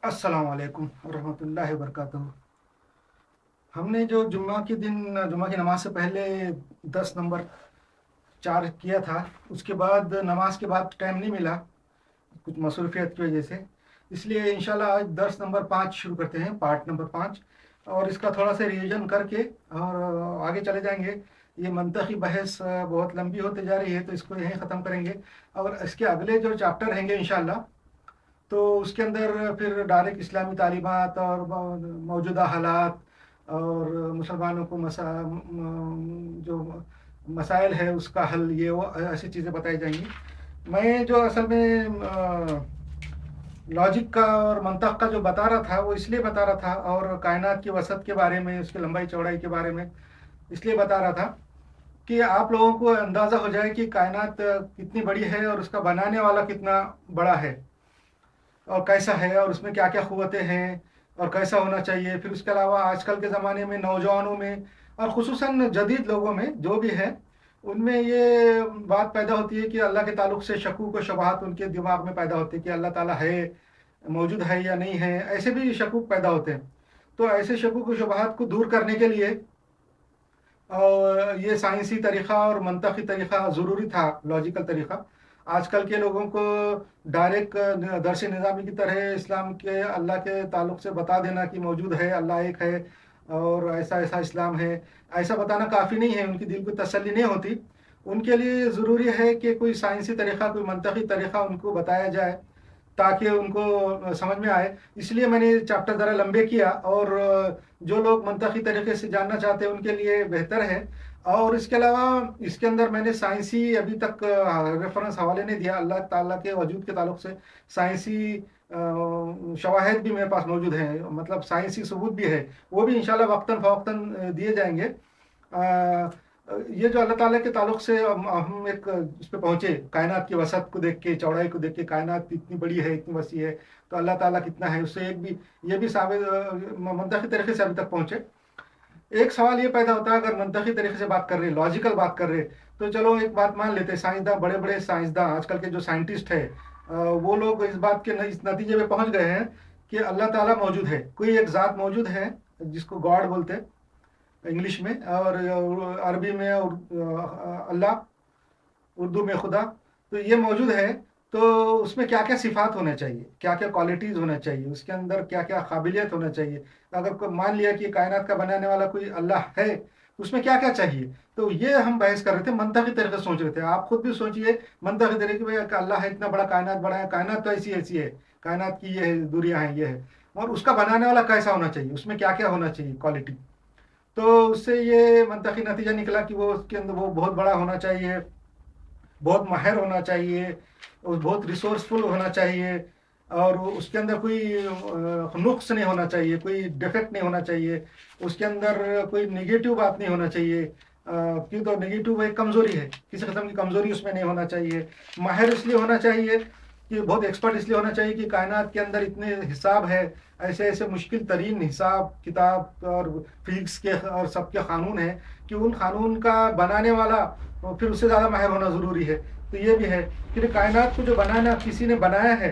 अस्सलाम वालेकुम रहमतुल्लाहि वबरकातुहू। हमने जो जुम्मा की नमाज से पहले 10 नंबर 4 किया था, उसके बाद नमाज के बाद टाइम नहीं मिला कुछ मसरूफियत की वजह से। इसलिए इंशाल्लाह आज 10 नंबर 5 शुरू करते हैं, पार्ट नंबर 5, और इसका थोड़ा सा रिवीजन करके और आगे चले जाएंगे। ये मंतखी बहस बहुत लंबी होती जा रही है, तो इसको यहीं ख़त्म करेंगे। और इसके अगले जो चैप्टर रहेंगे इंशाल्लाह, तो उसके अंदर फिर डायरेक्ट इस्लामी तालीमात और मौजूदा हालात और मुसलमानों को जो मसाइल है उसका हल, ये वो ऐसी चीज़ें बताई जाएंगी। मैं जो असल में लॉजिक का और मंतक का जो बता रहा था, वो इसलिए बता रहा था, और कायनात की वसत के बारे में, उसकी लंबाई चौड़ाई के बारे में इसलिए बता रहा था कि आप लोगों को अंदाज़ा हो जाए कि कायनात कितनी बड़ी है और उसका बनाने वाला कितना बड़ा है और कैसा है, और उसमें क्या क्या क़ुव्वतें हैं और कैसा होना चाहिए। फिर उसके अलावा आजकल के ज़माने में नौजवानों में और ख़ुसूसन जदीद लोगों में जो भी है, उनमें ये बात पैदा होती है कि अल्लाह के ताल्लुक़ से शकूक व शुबहात उनके दिमाग में पैदा होते हैं कि अल्लाह ताला है, मौजूद है या नहीं है, ऐसे भी शकूक पैदा होते हैं। तो ऐसे शकूक व शुबहात को दूर करने के लिए और ये साइंसी तरीक़ा और मंतक़ी तरीक़ा ज़रूरी था, लॉजिकल तरीक़ा। आजकल के लोगों को डायरेक्ट दर्स निज़ामी की तरह इस्लाम के अल्लाह के ताल्लुक़ से बता देना कि मौजूद है, अल्लाह एक है और ऐसा-ऐसा इस्लाम है, ऐसा बताना काफ़ी नहीं है, उनकी दिल को तसल्ली नहीं होती। उनके लिए ज़रूरी है कि कोई साइंसी तरीक़ा, कोई मंतक़ी तरीक़ा उनको बताया जाए, ताकि उनको समझ में आए। इसलिए मैंने चैप्टर ज़रा लंबे किया, और जो लोग मंतक़ी तरीक़े से जानना चाहते हैं उनके लिए बेहतर है। और इसके अलावा इसके अंदर मैंने साइंसी अभी तक रेफ़रेंस हवाले नहीं दिया। अल्लाह ताला के वजूद के ताल्लुक़ से साइंसी शवाहिद भी मेरे पास मौजूद हैं, मतलब साइंसी सबूत भी है, वो भी इंशाल्लाह वक्तन फ़वक्तन दिए जाएंगे। ये जो अल्लाह ताला के ताल्लुक़ से हम एक उस पे पहुँचे, कायनात की वसत को देख के, चौड़ाई को देख के, कायनात इतनी बड़ी है, इतनी वसी है, तो अल्लाह ताला कितना है, उससे एक भी ये भी साबित मंतक़ी तरीक़े से अभी तक पहुँचे। एक सवाल ये पैदा होता है, अगर मंतक़ी तरीक़े से बात कर रहे हैं, लॉजिकल बात कर रहे हैं, तो चलो एक बात मान लेते हैं, साइंसदान, बड़े-बड़े साइंसदान, आजकल के जो साइंटिस्ट हैं, वो लोग इस बात के इस नतीजे पे पहुँच गए हैं कि अल्लाह ताला मौजूद है, कोई एक ज़ात मौजूद है, जिसको गॉड बोलते हैं इंग्लिश में, और अरबी में अल्लाह, उर्दू में खुदा। तो ये मौजूद है, तो उसमें क्या-क्या सिफ़ात होना चाहिए, क्या-क्या क्वालिटीज़ होना चाहिए, उसके अंदर क्या-क्या काबिलियत होना चाहिए। अगर कोई मान लिया कि कायनात का बनाने वाला कोई अल्लाह है, तो उसमें क्या-क्या चाहिए? तो ये हम बहस कर रहे थे, मंतक़ी तरीक़े से सोच रहे थे। आप खुद भी सोचिए मंतक़ी तरीक़े में कि अल्लाह है, इतना बड़ा कायनात बना है, कायनात तो ऐसी-ऐसी है, कायनात की ये है, दूरियाँ हैं, ये है, और उसका बनाने वाला कैसा होना चाहिए, उसमें क्या-क्या होना चाहिए क्वालिटी। तो उससे ये मंतक़ी नतीजा निकला कि वो उसके अंदर वो बहुत बड़ा होना चाहिए, बहुत माहिर होना चाहिए, और बहुत रिसोर्सफुल होना चाहिए, और उसके अंदर कोई नुक्स नहीं होना चाहिए, कोई डिफेक्ट नहीं होना चाहिए, उसके अंदर कोई नेगेटिव बात नहीं होना चाहिए। क्यों, तो नेगेटिव एक कमज़ोरी है, किसी किस्म की कमज़ोरी उसमें नहीं होना चाहिए। माहिर इसलिए होना चाहिए कि बहुत एक्सपर्ट इसलिए होना चाहिए कि कायनात के अंदर इतने हिसाब है, ऐसे-ऐसे मुश्किल तरीन हिसाब किताब और फिज़िक्स के और सबके क़ानून हैं, कि उन क़ानून का बनाने वाला फिर उससे ज़्यादा माहिर होना ज़रूरी है। तो ये भी है, फिर कायनात को जो बनाना किसी ने बनाया है,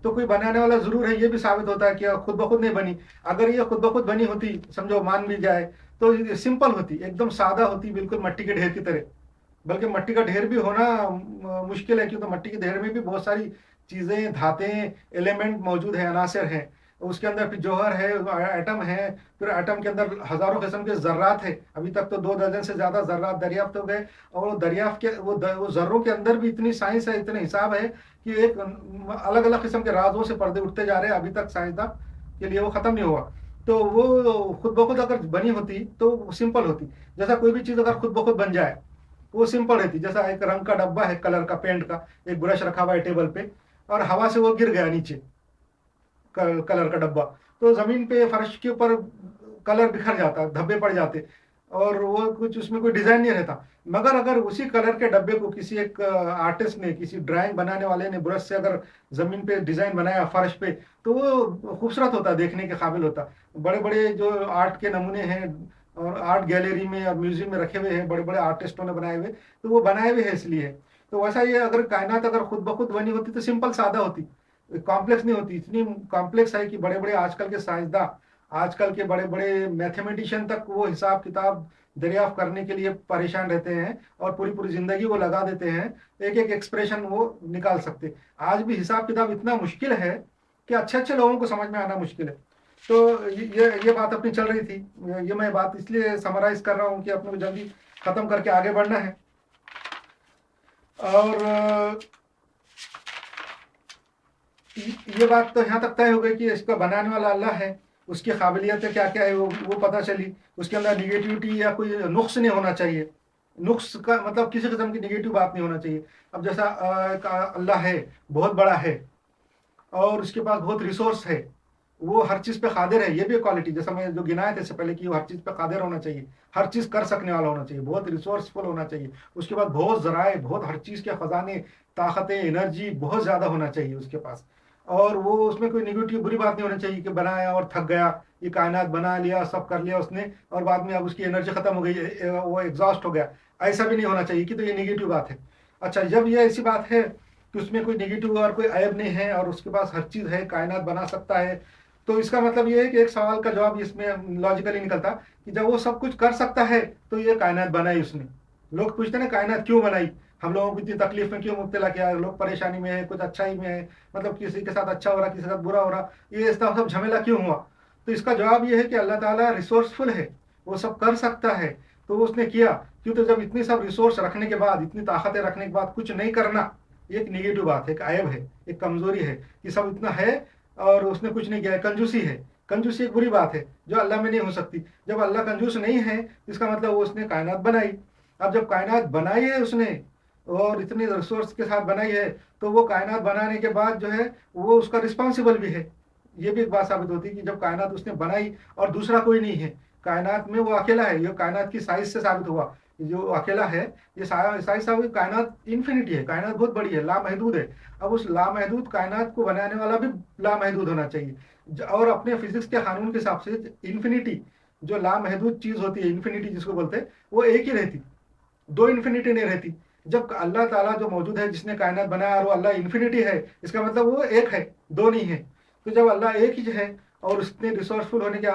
तो कोई बनाने वाला ज़रूर है, ये भी साबित होता है कि खुद ब खुद नहीं बनी। अगर ये खुद ब खुद बनी होती, समझो मान भी जाए, तो ये सिंपल होती, एकदम सादा होती, बिल्कुल मट्टी के ढेर की तरह। बल्कि मट्टी का ढेर भी होना मुश्किल है, क्योंकि मट्टी के ढेर में भी बहुत सारी चीज़ें, धातें, एलिमेंट मौजूद हैं, अनासर हैं। उसके अंदर फिर जौहर है, एटम है, फिर एटम के अंदर हज़ारों किस्म के ज़र्रात हैं। अभी तक तो 2 दर्जन से ज़्यादा ज़र्रात दरियाफ़्त हो गए, और वो दरियाफ़्त के वो ज़र्रों के अंदर भी इतनी साइंस है, इतने हिसाब है कि एक अलग-अलग किस्म के राज़ों से पर्दे उठते जा रहे हैं, अभी तक साइंसदान के लिए वो ख़त्म नहीं हुआ। तो वो खुद ब खुद अगर बनी होती, तो सिंपल होती। जैसा कोई भी चीज़ अगर खुद ब खुद बन जाए, वो सिंपल रहती। जैसा एक रंग का डब्बा है, कलर का, पेंट का, एक ब्रश रखा हुआ है टेबल पे, और हवा से वो गिर गया नीचे, कलर का डब्बा, तो ज़मीन पे, फर्श के ऊपर कलर बिखर जाता, धब्बे पड़ जाते, और वो कुछ उसमें कोई डिज़ाइन नहीं रहता। मगर अगर उसी कलर के डब्बे को किसी एक आर्टिस्ट ने, किसी ड्राइंग बनाने वाले ने ब्रश से अगर ज़मीन पे डिज़ाइन बनाया फर्श पे, तो वो खूबसूरत होता, देखने के काबिल होता। बड़े-बड़े जो आर्ट के नमूने हैं, और आर्ट गैलरी में और म्यूज़ियम में रखे हुए हैं, बड़े-बड़े आर्टिस्टों ने बनाए हुए, तो वो बनाए हुए हैं इसलिए। तो वैसा ये अगर कायनात अगर खुद ब खुद बनी होती, तो सिंपल सादा होती। कॉम्प्लेक्स नहीं होती, इतनी कॉम्प्लेक्स है कि बड़े बड़े आजकल के साइंसदां, आजकल के बड़े बड़े मैथमेटिशियन तक वो हिसाब किताब दरियाफ्त करने के लिए परेशान रहते हैं और पूरी पूरी जिंदगी वो लगा देते हैं, एक एक एक्सप्रेशन वो निकाल सकते। आज भी हिसाब किताब इतना मुश्किल है कि अच्छे अच्छे लोगों को समझ में आना मुश्किल है। तो ये बात अपनी चल रही थी। ये मैं बात इसलिए समराइज कर रहा हूँ कि अपने को जल्दी खत्म करके आगे बढ़ना है। और ये बात तो यहाँ तक तय हो गई कि इसका बनाने वाला अल्लाह है, उसकी काबिलियतें क्या क्या है वो पता चली। उसके अंदर निगेटिविटी या कोई नुक्स नहीं होना चाहिए। नुक्स का मतलब किसी किस्म की निगेटिव बात नहीं होना चाहिए। अब जैसा अल्लाह है, बहुत बड़ा है और उसके पास बहुत रिसोर्स है, वो हर चीज़ पे कादिर है, ये भी क्वालिटी जैसा मैं जो गिनाया था इससे पहले कि वो हर चीज़ पे कादिर होना चाहिए, हर चीज़ कर सकने वाला होना चाहिए, बहुत रिसोर्सफुल होना चाहिए। उसके बाद बहुत ज़राए, बहुत हर चीज़ के ख़जाने, ताकतें, एनर्जी बहुत ज़्यादा होना चाहिए उसके पास। और वो उसमें कोई निगेटिव बुरी बात नहीं होनी चाहिए कि बनाया और थक गया, ये कायनात बना लिया, सब कर लिया उसने और बाद में अब उसकी एनर्जी ख़त्म हो गई, वो एग्जॉस्ट हो गया। ऐसा भी नहीं होना चाहिए कि तो ये निगेटिव बात है। अच्छा, जब ये ऐसी बात है कि उसमें कोई निगेटिव और कोई ऐब नहीं है और उसके पास हर चीज़ है, कायनात बना सकता है, तो इसका मतलब ये है कि एक सवाल का जवाब इसमें लॉजिकली निकलता कि जब वो सब कुछ कर सकता है तो ये कायनात बनाई उसने। लोग पूछते हैं ना कायनात क्यों बनाई, हम लोगों को इतनी तकलीफ में क्यों मुब्तला किया, लोग परेशानी में है, कुछ अच्छाई में है, मतलब किसी के साथ अच्छा हो रहा किसी के साथ बुरा हो रहा, ये इस तरह सब झमेला क्यों हुआ। तो इसका जवाब ये है कि अल्लाह ताला रिसोर्सफुल है, वो सब कर सकता है तो वो उसने किया। क्यों, तो जब इतनी सब रिसोर्स रखने के बाद, इतनी ताकतें रखने के बाद कुछ नहीं करना, ये एक निगेटिव बात है, एक ऐब है, एक कमजोरी है कि सब इतना है और उसने कुछ नहीं किया है, कंजूसी है। कंजूसी एक बुरी बात है जो अल्लाह में नहीं हो सकती। जब अल्लाह कंजूस नहीं है इसका मतलब वो उसने कायनात बनाई। अब जब कायनात बनाई है उसने और इतने रिसोर्स के साथ बनाई है तो वो कायनात बनाने के बाद जो है वो उसका रिस्पॉन्सिबल भी है। ये भी एक बात साबित होती है कि जब कायनात उसने बनाई और दूसरा कोई नहीं है, कायनात में वो अकेला है, ये कायनात की साइज से साबित हुआ। जो अकेला है ये साइज साबित, कायनात इन्फिनिटी है, कायनात बहुत बड़ी है, लामहदूद है। अब उस लामहदूद कायनात को बनाने वाला भी लामहदूद होना चाहिए। और अपने फिजिक्स के कानून के हिसाब से इन्फिनिटी, जो लामहदूद चीज होती है, इन्फिनिटी जिसको बोलते हैं, वो एक ही रहती, दो इन्फिनिटी नहीं रहती। जब अल्लाह ताला जो मौजूद है जिसने कायनात बनाया और वो अल्लाह इन्फिनिटी है, इसका मतलब वो एक है, दो नहीं है। तो जब अल्लाह एक ही है और उसने रिसोर्सफुल होने की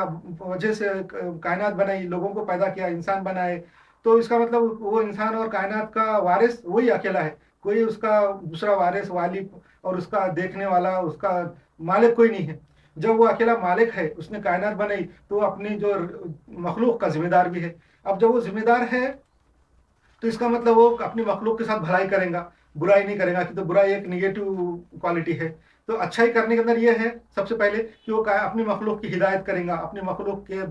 वजह से कायनात बनाई, लोगों को पैदा किया, इंसान बनाए, तो इसका मतलब वो इंसान और कायनात का वारिस वही अकेला है, कोई उसका दूसरा वारिस वाली और उसका देखने वाला, उसका मालिक कोई नहीं है। जब वो अकेला मालिक है, उसने कायनात बनाई, तो अपनी जो मखलूक का जिम्मेदार भी है। अब जब वो जिम्मेदार है तो इसका मतलब वो अपनी मखलूक के साथ भलाई करेगा, बुराई नहीं करेगा, कि तो बुराई एक निगेटिव क्वालिटी है। तो अच्छाई करने के अंदर ये है सबसे पहले कि वो अपनी मखलूक की हिदायत करेगा, अपनी मखलूक के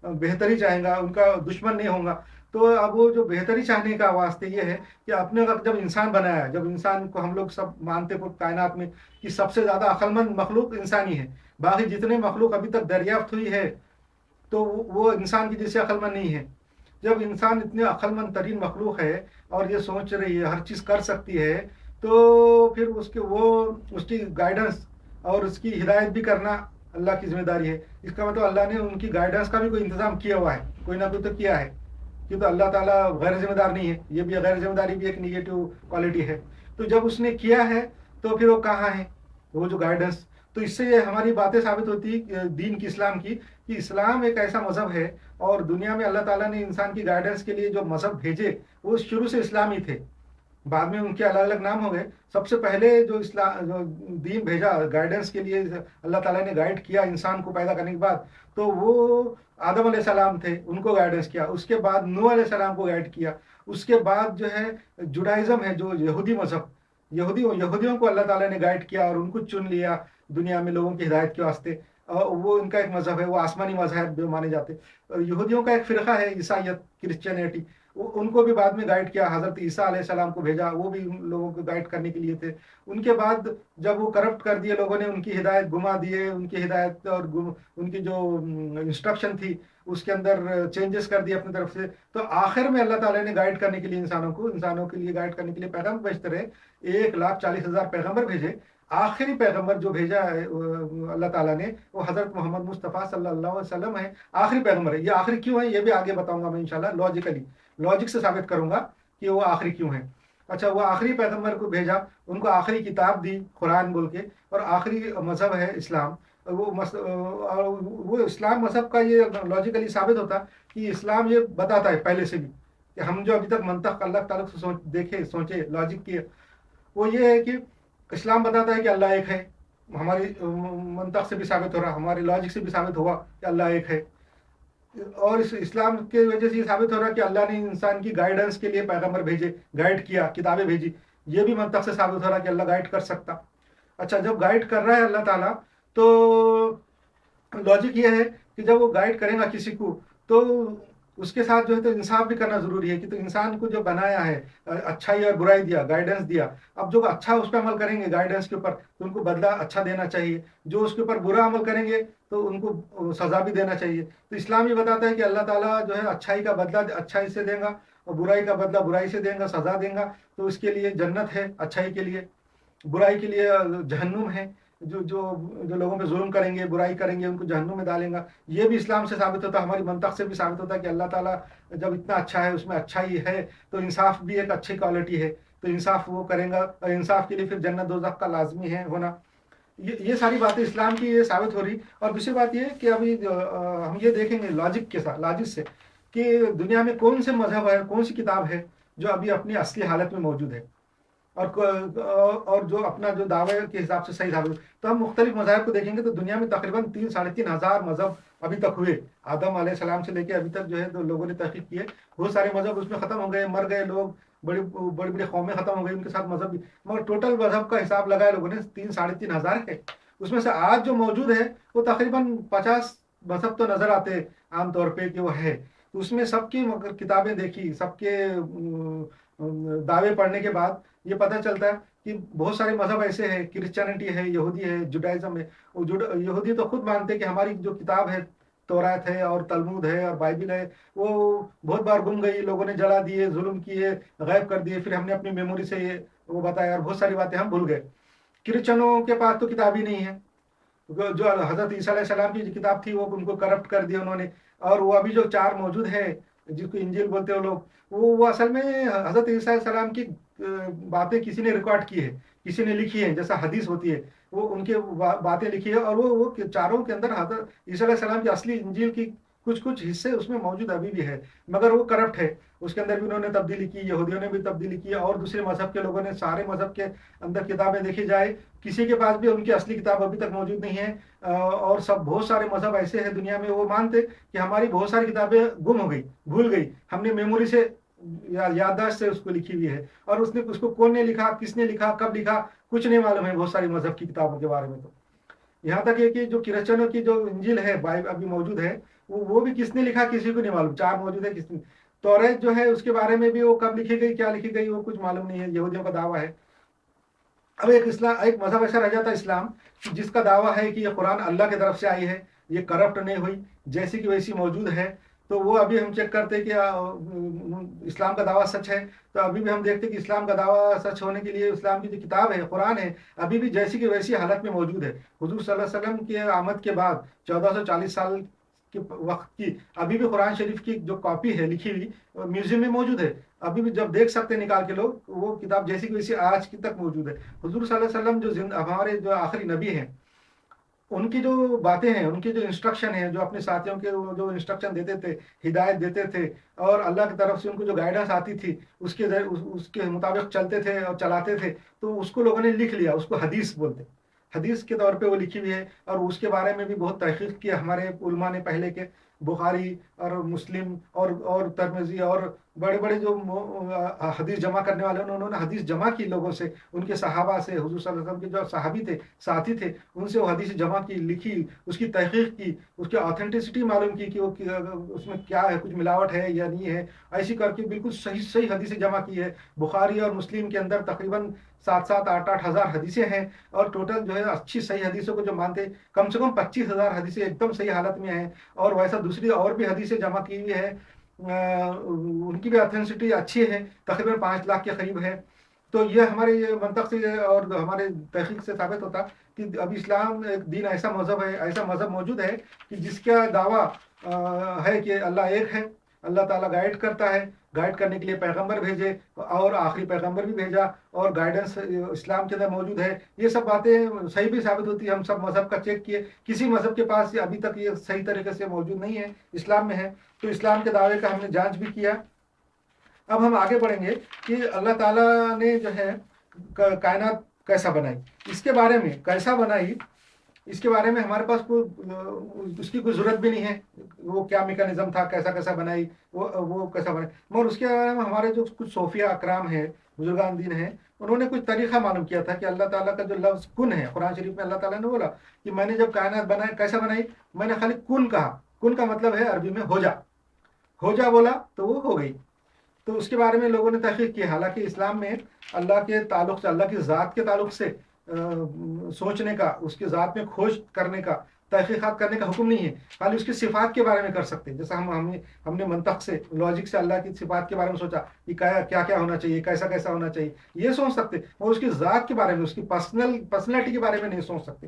बेहतरी चाहेगा, उनका दुश्मन नहीं होगा। तो अब वो जो बेहतरी चाहने का वास्ते ये है कि अपने वक्त जब इंसान बनाया, जब इंसान को हम लोग सब मानते पूरी कायनात में कि सबसे ज़्यादा अक्लमंद मखलूक इंसानी है, बाकी जितने मखलूक अभी तक दरियाफ्त हुई है तो वो इंसान की जैसे अक्लमंद नहीं है। जब इंसान इतने अक्लमंद तरीन मखलूक है और ये सोच रही है, हर चीज़ कर सकती है, तो फिर उसके वो उसकी गाइडेंस और उसकी हिदायत भी करना अल्लाह की जिम्मेदारी है। इसका मतलब अल्लाह ने उनकी गाइडेंस का भी कोई इंतज़ाम किया हुआ है, कोई ना कोई तो किया है। कि तो अल्लाह ताला गैर जिम्मेदार नहीं है, ये भी गैर जिम्मेदारी भी एक निगेटिव क्वालिटी है। तो जब उसने किया है तो फिर वो कहाँ है, वो जो गाइडेंस। तो इससे ये हमारी बातें साबित होती है दीन की, इस्लाम की, कि इस्लाम एक ऐसा मज़हब है और दुनिया में अल्लाह ताला ने इंसान की गाइडेंस के लिए जो मज़हब भेजे वो शुरू से इस्लामी थे। बाद में उनके अलग अलग नाम हो गए। सबसे पहले जो इस्लाम जो दीन भेजा गाइडेंस के लिए, अल्लाह ताला ने गाइड किया इंसान को पैदा करने के बाद, तो वो आदम अलैहिस्सलाम थे, उनको गाइडेंस किया। उसके बाद नूह अलैहिस्सलाम को गाइड किया। उसके बाद जो है जुडाइज़म है, जो यहूदी मज़हब, यहूदियों को अल्लाह ताला ने गाइड किया और उनको चुन लिया दुनिया में लोगों की हिदायत के वास्ते। वो इनका एक मज़हब है, वो आसमानी मज़हब जो माने जाते। यहूदियों का एक फ़िरका है ईसाइयत, क्रिश्चियनिटी, उनको भी बाद में गाइड किया, हज़रत ईसा अलैहिस्सलाम को भेजा, वो भी उन लोगों को गाइड करने के लिए थे। उनके बाद जब वो करप्ट कर दिए लोगों ने, उनकी हिदायत घुमा दिए, उनकी हिदायत और उनकी जो इंस्ट्रक्शन थी उसके अंदर चेंजेस कर दिए अपनी तरफ से। तो आखिर में अल्लाह ताला ने गाइड करने के लिए इंसानों के लिए गाइड करने के लिए पैगाम भेजते रहे। 1,40,000 पैगम्बर भेजे। आखिरी पैगम्बर जो भेजा है अल्लाह ताला ने, वो हज़रत मोहम्मद मुस्तफ़ा सल्लल्लाहु अलैहि वसल्लम है, आखिरी पैगम्बर है। ये आखिरी क्यों है ये भी आगे बताऊंगा मैं इंशाल्लाह, लॉजिक से साबित करूंगा कि वो आखिरी क्यों है। अच्छा, वो आखिरी पैगंबर को भेजा, उनको आखिरी किताब दी कुरान बोल के, और आखिरी मज़हब है इस्लाम। और वो इस्लाम मज़हब का ये लॉजिकली साबित होता कि इस्लाम ये बताता है पहले से भी कि हम जो अभी तक मंतख अल्लाह ताला से सोचे लॉजिक किए, वो ये है कि इस्लाम बताता है कि अल्लाह एक है। हमारी मंतख से भी साबित हो रहा, हमारे लॉजिक से भी साबित हुआ कि अल्लाह एक है। और इस इस्लाम के वजह से ये साबित हो रहा है कि अल्लाह ने इंसान की गाइडेंस के लिए पैगंबर भेजे, गाइड किया, किताबें भेजी। ये भी मंतख से साबित हो रहा है कि अल्लाह गाइड कर सकता। अच्छा, जब गाइड कर रहा है अल्लाह ताला, तो लॉजिक ये है कि जब वो गाइड करेगा किसी को, तो उसके साथ जो है तो इंसाफ भी करना जरूरी है कि तो इंसान को जो बनाया है, अच्छाई और बुराई दिया, गाइडेंस दिया, अब जो अच्छा उस पर अमल करेंगे गाइडेंस के ऊपर, तो उनको बदला अच्छा देना चाहिए। जो उसके ऊपर बुरा अमल करेंगे तो उनको सजा भी देना चाहिए। तो इस्लाम ये बताता है कि अल्लाह ताला जो है अच्छाई का बदला अच्छाई से देगा, और बुराई का बदला बुराई से देगा, सजा देगा। तो उसके लिए जन्नत है अच्छाई के लिए, बुराई के लिए जहन्नुम है। जो जो जो लोगों पे जुल्म करेंगे, बुराई करेंगे, उनको जहन्नुम में डालेंगे। ये भी इस्लाम से साबित होता है, हमारी मंतख से भी साबित होता है कि अल्लाह ताला जब इतना अच्छा है, उसमें अच्छाई है, तो इंसाफ भी एक अच्छी क्वालिटी है। तो इंसाफ वो करेगा, और इंसाफ के लिए फिर जन्नत दोज़ख का लाजमी है होना। ये सारी बातें इस्लाम की ये साबित हो रही। और दूसरी बात ये कि अभी हम ये देखेंगे लॉजिक के साथ, लॉजिक से, कि दुनिया में कौन से मजहब है, कौन सी किताब है जो अभी अपनी असली हालत में मौजूद है, और जो अपना जो दावे के हिसाब से सही साबित। तो हम मुख्तलिफ मज़ाहिब को देखेंगे तो दुनिया में तकरीबन 3-3.5 हज़ार मज़हब अभी तक हुए। आदम अलैहिस्सलाम से लेके अभी तक जो है तो लोगों ने तहकीक किए, बहुत सारे मज़हब उसमें ख़त्म हो गए, मर गए लोग, बड़ी बड़ी बड़ी कौमें ख़त्म हो गई, उनके साथ मज़हब भी। मगर टोटल मज़हब का हिसाब लगाया लोगों ने 3-3.5 हज़ार है। उसमें से आज जो मौजूद है वो तकरीबन 50 मज़हब तो नज़र आते हैं आमतौर पर कि वो है। तो उसमें सबकी मगर किताबें देखी, सबके दावे पढ़ने के बाद ये पता चलता है कि बहुत सारे मज़हब ऐसे हैं, क्रिश्चियनिटी है, यहूदी है, जुडाइज़्म है। यहूदी तो खुद मानते हैं कि हमारी जो किताब है, तौरात है और तलमूद है और बाइबिल है, वो बहुत बार गुम गई, लोगों ने जला दिए, जुल्म किए, गायब कर दिए, फिर हमने अपनी मेमोरी से ये वो बताया, और बहुत सारी बातें हम भूल गए। क्रिश्चियनों के पास तो किताब ही नहीं है। जो हज़रत ईसा अलैहिस्सलाम की जो किताब थी वो उनको करप्ट कर दिया उन्होंने। और वो अभी जो 4 मौजूद है, जिसको इंजील बोलते हैं वो लोग, वो असल में हज़रत ईसा अलैहिस्सलाम की बातें किसी ने रिकॉर्ड की है, किसी ने लिखी है, जैसा हदीस होती है, वो उनके बातें लिखी है। और वो चारों के अंदर हज़रत ईसा अलैहिस्सलाम की असली इंजील की कुछ कुछ हिस्से उसमें मौजूद अभी भी है, मगर वो करप्ट है। उसके अंदर भी उन्होंने तब्दीली की, यहूदियों ने भी तब्दीली की, और दूसरे मज़हब के लोगों ने, सारे मज़हब के अंदर किताबें देखी जाए, किसी के पास भी उनकी असली किताब अभी तक मौजूद नहीं है। और सब बहुत सारे मज़हब ऐसे हैं दुनिया में, वो मानते कि हमारी बहुत सारी किताबें गुम हो गई, भूल गई, हमने मेमोरी से याददाश्त से उसको लिखी हुई है, और उसने उसको कौन ने लिखा, किसने लिखा, कब लिखा, कुछ नहीं मालूम है बहुत सारी मज़हब की किताबों के बारे में। तो यहाँ तक है कि जो क्रिश्चियनों की जो इंजील है, बाइबल अभी मौजूद है, वो भी किसने लिखा किसी को नहीं मालूम। 4 मौजूद है, किसने। तौरात जो है उसके बारे में भी वो कब लिखी गई, क्या लिखी गई, वो कुछ मालूम नहीं है, यहूदियों का दावा है। अब एक मजहब ऐसा रह जाता है इस्लाम, जिसका दावा है कि ये कुरान अल्लाह की तरफ से आई है, ये करप्ट नहीं हुई, जैसी की वैसी मौजूद है। तो वो अभी हम चेक करते हैं कि इस्लाम का दावा सच है। तो अभी भी हम देखते हैं कि इस्लाम का दावा सच होने के लिए इस्लाम की जो किताब है, कुरान है, अभी भी जैसी की वैसी हालत में मौजूद है। हुजूर सल्लल्लाहु अलैहि वसल्लम के आमद के बाद 1440 साल के वक्त की अभी भी कुरान शरीफ की जो कॉपी है लिखी हुई, म्यूजियम में मौजूद है। अभी भी जब देख सकते हैं निकाल के लोग, वो किताब जैसी की वैसी आज की तक मौजूद है। हुजूर सल्लल्लाहु अलैहि वसल्लम जो हमारे जो आखिरी नबी हैं, उनकी जो बातें हैं, उनके जो इंस्ट्रक्शन है, जो अपने साथियों के वो जो इंस्ट्रक्शन देते थे, हिदायत देते थे, और अल्लाह की तरफ से उनको जो गाइडेंस आती थी, उसके मुताबिक चलते थे और चलाते थे। तो उसको लोगों ने लिख लिया, उसको हदीस बोलते, हदीस के तौर पे वो लिखी हुई है। और उसके बारे में भी बहुत तहकीक की हमारे उलमा ने पहले के, बुखारी और मुस्लिम और तिरमिज़ी और बड़े बड़े जो हदीस जमा करने वाले, उन्होंने हदीस जमा की लोगों से, उनके सहाबा से, हुजूर सल्लल्लाहु अलैहि वसल्लम के जो सहाबी थे, साथी थे, उनसे वो हदीस जमा की, लिखी, उसकी तहकीक की, उसकी ऑथेंटिसिटी मालूम की कि वो उसमें क्या है, कुछ मिलावट है या नहीं है। ऐसी करके बिल्कुल सही सही हदीसें जमा की है। बुखारी और मुस्लिम के अंदर तकरीबन 7-8 हज़ार हदीसें हैं। और टोटल जो है अच्छी सही हदीसों को जो मानते, कम से कम 25,000 हदीसें एकदम सही हालत में हैं। और वैसा दूसरी और भी हदीसें जमा की हुई है, उनकी भी ऑथेंटिसिटी अच्छी है, तकरीबन 5 लाख के करीब है। तो ये हमारे ये मंतक से और हमारे तहकीक से साबित होता कि अब इस्लाम एक दीन ऐसा मज़हब है, ऐसा मज़हब मौजूद है कि जिसका दावा है कि अल्लाह एक है, अल्लाह ताला गाइड करता है, गाइड करने के लिए पैगंबर भेजे और आखिरी पैगंबर भी भेजा, और गाइडेंस इस्लाम के अंदर मौजूद है। ये सब बातें सही भी साबित होती है। हम सब मज़हब का चेक किए, किसी मज़हब के पास अभी तक ये सही तरीके से मौजूद नहीं है, इस्लाम में है। तो इस्लाम के दावे का हमने जांच भी किया। अब हम आगे बढ़ेंगे कि अल्लाह ताला ने जो है कायनात कैसा बनाई, इसके बारे में, कैसा बनाई इसके बारे में हमारे पास कोई उसकी कोई ज़रूरत भी नहीं है। वो क्या मैकेनिज्म था, कैसा कैसा बनाई, वो कैसा बनाई, मगर उसके बारे में हमारे जो कुछ सोफिया अकराम है, बुजुर्गान दीन है, उन्होंने कुछ तरीका मालूम किया था कि अल्लाह ताला का जो लफ्ज़ कुन है, कुरान शरीफ में अल्लाह ताला ने बोला कि मैंने जब कायनात बनाई, कैसा बनाई, मैंने खाली कुन कहा। कुन का मतलब है अरबी में हो जा। हो जा बोला तो वो हो गई। तो उसके बारे में लोगों ने तहकीक की। हालांकि इस्लाम में अल्लाह के ताल्लुक से, अल्लाह की ज़ात के ताल्लुक से सोचने का, उसकी ज़ात में खोज करने का, तहकीकात करने का हुक्म नहीं है। खाली उसकी सिफ़ात के बारे में कर सकते हैं। जैसा हमने मंतक से, लॉजिक से अल्लाह की सिफ़ात के बारे में सोचा कि क्या क्या होना चाहिए, कैसा कैसा होना चाहिए, ये सोच सकते, और उसकी ज़ात के बारे में, उसकी पर्सनैलिटी के बारे में नहीं सोच सकते।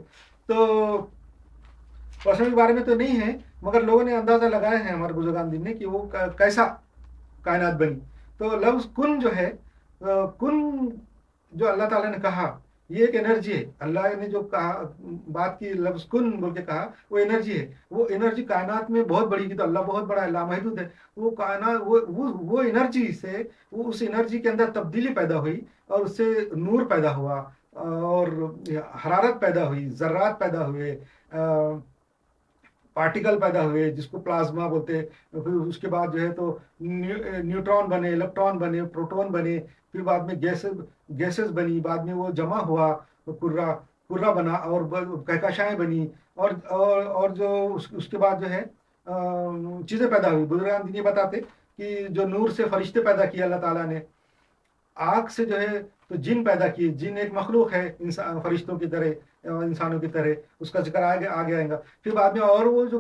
तो पर्सनल के बारे में तो नहीं है, मगर लोगों ने अंदाज़ा लगाया है, हमारे बुजुर्गान दिन ने, कि वो कैसा कायनात बनी। तो लफ्ज़ कुन जो है, कुन जो अल्लाह ताला ने कहा, ये एक एनर्जी है। अल्लाह ने जो कहा, बात की, लफ्ज़ कुन बोल के कहा, वो एनर्जी है। वो एनर्जी कायनात में बहुत बड़ी की, तो अल्लाह बहुत बड़ा है, लामहदूद है। वो कायनात, वो एनर्जी से, वो उस एनर्जी के अंदर तब्दीली पैदा हुई, और उससे नूर पैदा हुआ, और हरारत पैदा हुई, ज़र्रात पैदा हुए, पार्टिकल पैदा हुए जिसको प्लाज्मा बोलते हैं। फिर उसके बाद जो है तो न्यूट्रॉन बने, इलेक्ट्रॉन बने, प्रोटॉन बने, फिर बाद में गैसेस बनी, बाद में वो जमा हुआ, तो कुर्रा कुर्रा बना, और कहकशाएं बनी, और जो उसके बाद जो है चीज़ें पैदा हुई। बुजुर्गान दिन ये बताते कि जो नूर से फरिश्ते पैदा किए अल्लाह ताला ने, आग से जो है तो जिन पैदा किए। जिन एक मखलूक है, इंसान फरिश्तों की तरह, इंसानों की तरह, उसका जिक्र आगे आएगा। फिर बाद में, और वो जो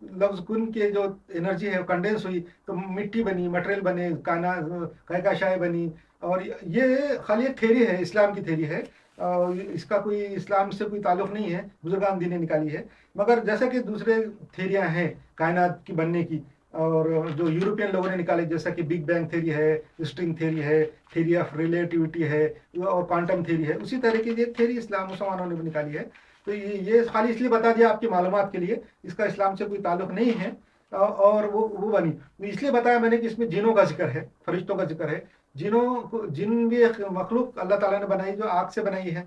लफ्ज़ कुन के जो एनर्जी है कंडेंस हुई, तो मिट्टी बनी, मटेरियल बने, कहकशाएं बनी। और ये खाली एक थेरी है, इस्लाम की थेरी है, और इसका कोई इस्लाम से कोई ताल्लुक़ नहीं है, बुजुर्गान दीन ने निकाली है। मगर जैसे कि दूसरे थेरियाँ हैं कायनात की बनने की, और जो यूरोपियन लोगों ने निकाले, जैसा कि बिग बैंग थ्योरी है, स्ट्रिंग थ्योरी है, थ्योरी ऑफ रिलेटिविटी है, और क्वांटम थ्योरी है, उसी तरह की ये थ्योरी इस्लाम मुसलमानों ने भी निकाली है। तो ये खाली इसलिए बता दिया आपकी मालूमात के लिए, इसका इस्लाम से कोई ताल्लुक नहीं है। और वो बनी इसलिए बताया मैंने कि इसमें जिनों का जिक्र है, फरिश्तों का जिक्र है। जिन भी एक मखलूक अल्लाह ताला ने बनाई, जो आग से बनाई है,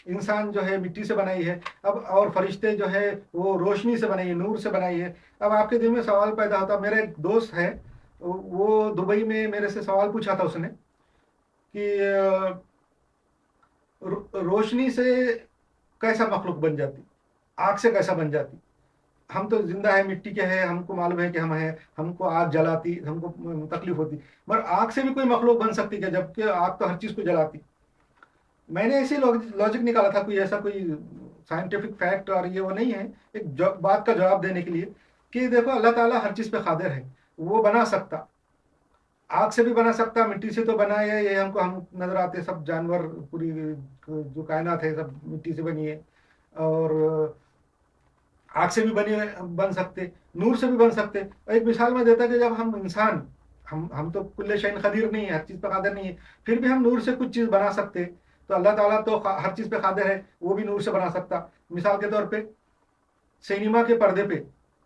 इंसान जो है मिट्टी से बनाई है, अब और फरिश्ते जो है वो रोशनी से बनाई है, नूर से बनाई है। अब आपके दिल में सवाल पैदा होता, मेरा एक दोस्त है, वो दुबई में मेरे से सवाल पूछा था उसने कि रोशनी से कैसा मखलूक बन जाती, आग से कैसा बन जाती। हम तो जिंदा है, मिट्टी के हैं, हमको मालूम है कि हम हैं, हमको आग जलाती, हमको तकलीफ होती, मगर आग से भी कोई मखलूक बन सकती क्या, जबकि आग तो हर चीज़ को जलाती। मैंने ऐसे लॉजिक निकाला था, कोई ऐसा कोई साइंटिफिक फैक्ट और ये वो नहीं है, एक बात का जवाब देने के लिए कि देखो अल्लाह ताला हर चीज़ पे कादिर है। वो बना सकता, आग से भी बना सकता, मिट्टी से तो बना है, ये हम नजर आते सब जानवर, पूरी जो कायनात है सब मिट्टी से बनी है। और आग से भी बन सकते, नूर से भी बन सकते। एक मिसाल मैं देता कि जब हम इंसान, हम तो कुल्ले शैन कदीर नहीं है, हर चीज़ पे कादिर नहीं है, फिर भी हम नूर से कुछ चीज़ बना सकते। तो अल्लाह ताला तो हर चीज़ पे कादिर है, वो भी नूर से बना सकता। मिसाल के तौर पे सिनेमा के पर्दे पे,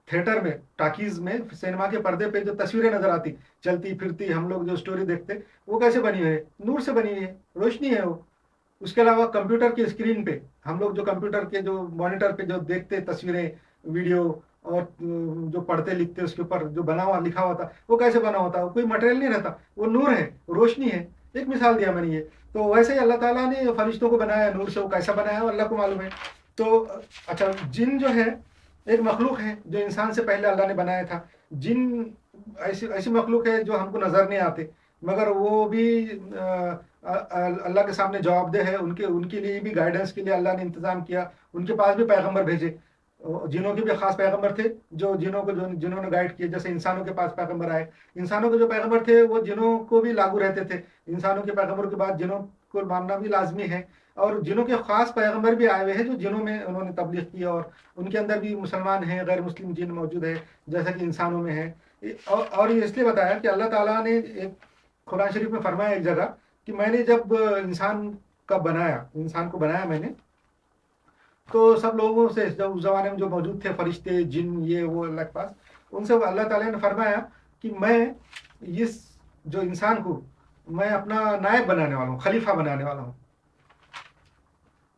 थिएटर में, टाकीज में सिनेमा के पर्दे पे जो तस्वीरें नजर आती, चलती फिरती, हम लोग जो स्टोरी देखते, वो कैसे बनी हुई है, नूर से बनी हुई है, रोशनी है वो। उसके अलावा कंप्यूटर की स्क्रीन पे, हम लोग जो कंप्यूटर के जो मॉनिटर पे जो देखते तस्वीरें, वीडियो, और जो पढ़ते लिखते उसके ऊपर जो बना हुआ लिखा हुआ था, वो कैसे बना होता, वो कोई मटेरियल नहीं रहता, वो नूर है, रोशनी है। एक मिसाल दिया मैंने ये। तो वैसे ही अल्लाह ताला ने फरिश्तों को बनाया नूर से, वो कैसा बनाया वो अल्लाह को मालूम है। तो अच्छा, जिन जो है एक मखलूक है जो इंसान से पहले अल्लाह ने बनाया था। जिन ऐसी ऐसी मखलूक है जो हमको नज़र नहीं आते, मगर वो भी अल्लाह के सामने जवाबदेह है। उनके लिए भी गाइडेंस के लिए अल्लाह ने इंतज़ाम किया, उनके पास भी पैगंबर भेजे। जिनों के भी खास पैगंबर थे, जो जिन्होंने गाइड किए। जैसे इंसानों के पास पैगंबर आए, इंसानों के जो पैगंबर थे वो जिनों को भी लागू रहते थे। इंसानों के पैगंबर के बाद जिनों को मानना भी लाजमी है। और जिनों के खास पैगंबर भी आए हुए हैं जो जिनों में उन्होंने तबलीग की, और उनके अंदर भी मुसलमान हैं, गैर मुस्लिम जिन मौजूद है, जैसा कि इंसानों में है। اور یہ اس لیے بتایا کہ اللہ تعالیٰ نے ایک قرآن شریف میں فرمایا ایک جگہ کہ میں نے جب انسان کو بنایا میں نے، تو سب لوگوں سے جب اس زمانے میں جو موجود تھے فرشتے جن یہ وہ اللہ کے پاس، ان سے اللہ تعالیٰ نے فرمایا کہ میں اس جو انسان کو میں اپنا نائب بنانے والا ہوں، خلیفہ بنانے والا ہوں.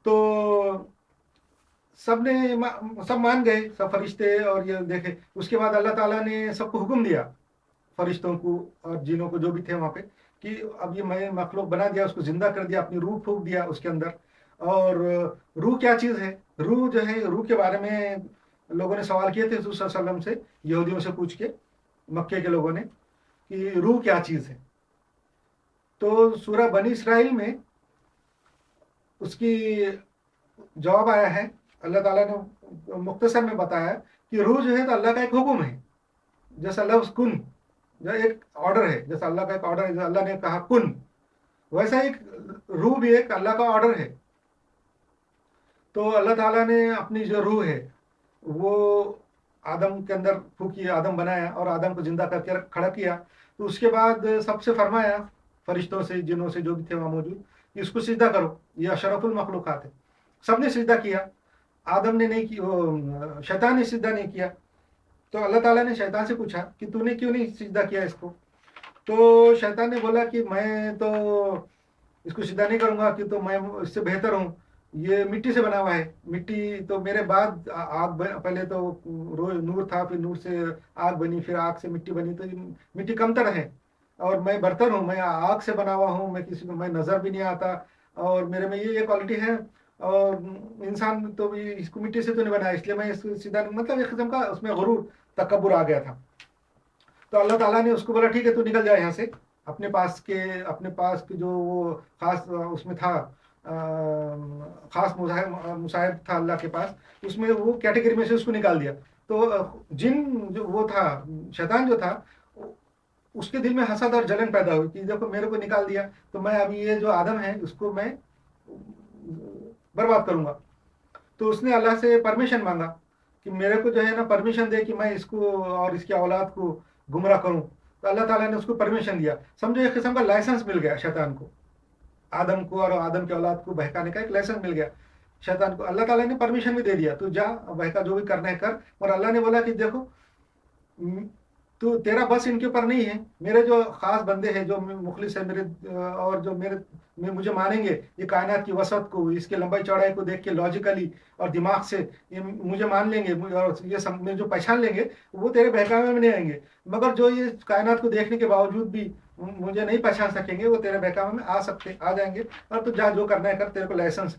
تو سب مان گئے، سب فرشتے اور یہ دیکھے. اس کے بعد اللہ تعالیٰ نے سب کو حکم دیا، فرشتوں کو اور جنوں کو جو بھی تھے وہاں پہ، کہ اب یہ میں مخلوق بنا دیا، اس کو زندہ کر دیا، اپنی روح پھونک دیا اس کے اندر. اور روح کیا چیز ہے؟ روح جو ہے، روح کے بارے میں لوگوں نے سوال کیے تھے حضور صلی اللہ علیہ وسلم سے، یہودیوں سے پوچھ کے، مکے کے لوگوں نے، کہ روح کیا چیز ہے. تو سورہ بنی اسرائیل میں اس کی جواب آیا ہے. اللہ تعالیٰ نے مختصر میں بتایا کہ روح جو ہے تو اللہ کا ایک حکم ہے، جیسا لفظ کن جو ایک آرڈر ہے، جیسا اللہ کا ایک آرڈر ہے، جو اللہ نے کہا کن، ویسا ایک روح بھی ایک اللہ کا آرڈر ہے. تو اللہ تعالیٰ نے اپنی جو روح ہے وہ آدم کے اندر پھونکی، آدم بنایا اور آدم کو زندہ کر کے کھڑا کیا. تو اس کے بعد سب سے فرمایا، فرشتوں سے جنوں سے جو بھی تھے وہاں موجود، کہ اس کو سجدہ کرو، یہ اشرف المخلوقات ہے. سب نے سجدہ کیا، آدم نے نہیں کی، شیطان نے سجدہ نہیں کیا. تو اللہ تعالیٰ نے شیطان سے پوچھا کہ تو نے کیوں نہیں سجدہ کیا اس کو؟ تو شیطان نے بولا کہ میں تو اس کو سجدہ نہیں کروں گا، کہ تو میں اس سے بہتر ہوں، یہ مٹی سے بنا ہوا ہے. مٹی تو میرے بعد آگ پہلے تو نور تھا، پھر نور سے آگ بنی، پھر آگ سے مٹی بنی، تو مٹی کمتر ہے اور میں برتر ہوں، میں آگ سے بنا ہوا ہوں، میں کسی کو میں نظر بھی نہیں آتا، اور میرے میں یہ کوالٹی ہے. اور انسان تو اس کو مٹی سے تو نہیں بنایا، اس لیے میں اس کو سیدھا، مطلب ایک قسم کا اس میں غرور تکبر آ گیا تھا. تو اللہ تعالیٰ نے اس کو بولا ٹھیک ہے تو نکل جائے یہاں سے. اپنے پاس کے جو وہ خاص اس میں تھا، خاص مصاحب تھا اللہ کے پاس، اس میں وہ کیٹیگری میں سے اس کو نکال دیا. تو جن جو وہ تھا، شیطان جو تھا، اس کے دل میں حسد اور جلن پیدا ہوئی کہ دیکھو میرے کو نکال دیا، تو میں ابھی یہ جو آدم ہے اس کو میں برباد کروں گا. تو اس نے اللہ سے پرمیشن مانگا کہ میرے کو جو ہے نا پرمیشن دے کہ میں اس کو اور اس کی اولاد کو گمراہ کروں. تو اللہ تعالیٰ نے اس کو پرمیشن دیا. سمجھو ایک قسم کا لائسنس مل گیا شیطان کو، آدم کو اور آدم کی اولاد کو بہکانے کا ایک لائسنس مل گیا شیطان کو. اللہ تعالیٰ نے پرمیشن بھی دے دیا، تو جا بہکا، جو بھی کرنا ہے کر. اور اللہ نے بولا کہ دیکھو تو تیرا بس ان کے اوپر نہیں ہے، میرے جو خاص بندے ہیں جو مخلص ہے میرے، اور جو مجھے مانیں گے، یہ کائنات کی وسعت کو، اس کے لمبائی چوڑائی کو دیکھ کے لاجیکلی اور دماغ سے یہ مجھے مان لیں گے، اور یہ جو پہچان لیں گے، وہ تیرے بہکاوے میں نہیں آئیں گے. مگر جو یہ کائنات کو دیکھنے کے باوجود بھی مجھے نہیں پہچان سکیں گے، وہ تیرے بہکاوے میں آ جائیں گے. اور تو جا جو کرنا ہے کر، تیرے کو لائسنس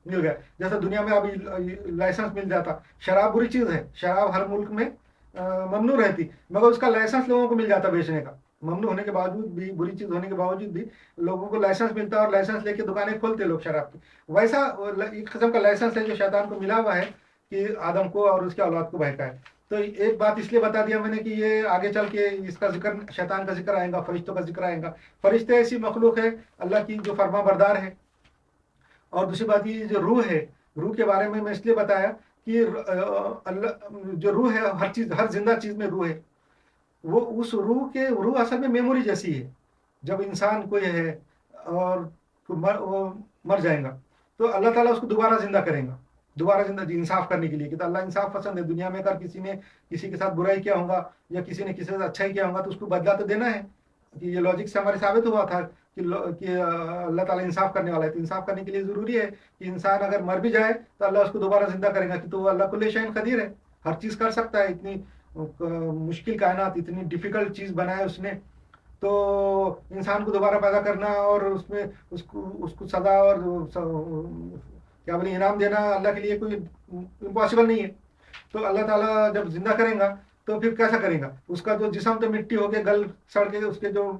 مل گیا. جیسا دنیا میں ابھی لائسنس مل جاتا. شراب بری چیز ہے، شراب ہر ملک میں ممنوع رہتی، مگر اس کا لائسنس لوگوں کو مل جاتا بیچنے کا. ممنوع ہونے کے باوجود بھی، بری چیز ہونے کے باوجود بھی لوگوں کو لائسنس ملتا، اور لائسنس لے کے دکانیں کھولتے لوگ شراب کی. ویسا ایک قسم کا لائسنس ہے جو شیطان کو ملا ہوا ہے کہ آدم کو اور اس کے اولاد کو بہکائے. تو ایک بات اس لیے بتا دیا میں نے کہ یہ آگے چل کے اس کا ذکر، شیطان کا ذکر آئے گا، فرشتوں کا ذکر آئے گا. فرشتے ایسی مخلوق ہے اللہ کی جو فرما بردار ہے. اور دوسری بات یہ جو روح ہے، روح کے بارے میں اس لیے بتایا کہ اللہ جو روح ہے، ہر زندہ چیز میں روح ہے. وہ اس روح اصل میں میموری جیسی ہے. جب انسان کوئی ہے اور وہ مر جائے گا، تو اللہ تعالیٰ اس کو دوبارہ زندہ کرے گا، دوبارہ زندہ انصاف کرنے کے لیے. کہ اللہ انصاف پسند ہے. دنیا میں اگر کسی نے کسی کے ساتھ برائی کیا ہوگا، یا کسی نے کسی کے ساتھ اچھا ہی کیا ہوگا، تو اس کو بدلہ تو دینا ہے. کہ یہ لاجک سے ہمارے ثابت ہوا تھا کہ اللہ تعالیٰ انصاف کرنے والا ہے. تو انصاف کرنے کے لیے ضروری ہے کہ انسان اگر مر بھی جائے تو اللہ اس کو دوبارہ زندہ کرے گا. کہ تو اللہ کل شیء قدیر ہے، ہر چیز کر سکتا ہے. اتنی مشکل کائنات، اتنی ڈیفیکلٹ چیز بنائے اس نے، تو انسان کو دوبارہ پیدا کرنا اور اس میں اس کو سزا اور کیا بولے انعام دینا اللہ کے لیے کوئی امپاسبل نہیں ہے. تو اللہ تعالیٰ جب زندہ کریں گا تو پھر کیسا کریں گا؟ اس کا جو جسم تو مٹی ہو کے گل سڑ کے اس کے جو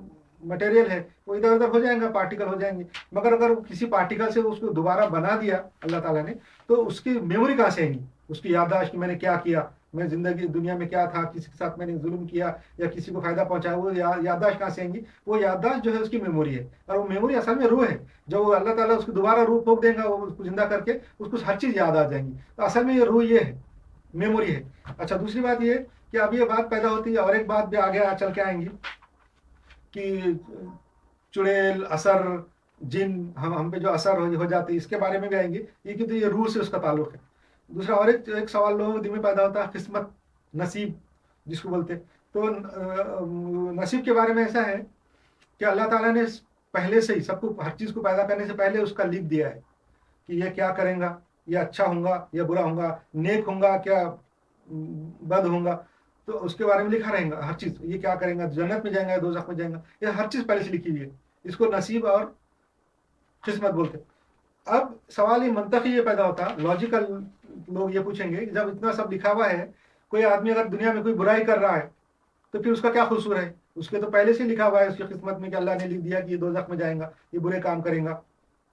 مٹیریل ہے وہ ادھر ادھر ہو جائیں گا، پارٹیکل ہو جائیں گے. مگر اگر کسی پارٹیکل سے اس کو دوبارہ بنا دیا اللہ تعالیٰ نے، تو اس کی میموری کہاں سے آئیں گی؟ اس کی یادداشت کہ میں نے کیا کیا، میں زندگی دنیا میں کیا تھا، کسی کے ساتھ میں نے ظلم کیا یا کسی کو فائدہ پہنچایا، وہ یادداشت کہاں سے آئیں گی؟ وہ یادداشت جو ہے اس کی میموری ہے. اور وہ میموری اصل میں روح ہے. جو اللہ تعالیٰ اس کو دوبارہ روح پھونک دیں گا، وہ اس کو زندہ کر کے اس کو ہر چیز یاد آ جائیں گی. تو اصل میں یہ روح یہ ہے، میموری ہے. اچھا، دوسری بات یہ کہ اب یہ بات پیدا ہوتی ہے، اور ایک بات بھی آگے چل کے آئیں گی کہ چڑیل اثر جن ہم پہ جو اثر ہو جاتی ہے، اس کے بارے میں بھی آئیں گے، یہ کہ یہ روح سے اس کا تعلق ہے۔ دوسرا اور ایک سوال لوگوں کے دل میں پیدا ہوتا ہے، قسمت، نصیب جس کو بولتے ہیں۔ تو نصیب کے بارے میں ایسا ہے کہ اللہ تعالیٰ نے پہلے سے ہی سب کو، ہر چیز کو پیدا کرنے سے پہلے اس کا لکھ دیا ہے کہ یہ کیا کریں گا، یہ اچھا ہوں گا یا برا ہوں گا، نیک ہوں گا کیا بد ہوں گا، تو اس کے بارے میں لکھا رہے گا ہر چیز، یہ کیا کریں گا، جنت میں جائیں گا دوزخ میں جائیں گا، یہ ہر چیز پہلے سے لکھی ہوئی ہے۔ اس کو نصیب اور قسمت بولتے ہیں۔ اب سوال یہ منطقی یہ پیدا ہوتا، لاجیکل لوگ یہ پوچھیں گے کہ جب اتنا سب لکھا ہوا ہے، کوئی آدمی اگر دنیا میں کوئی برائی کر رہا ہے تو پھر اس کا کیا قصور ہے؟ اس کے تو پہلے سے لکھا ہوا ہے اس کی قسمت میں کہ اللہ نے لکھ دیا کہ یہ دوزخ میں جائیں گا، یہ برے کام کریں گا،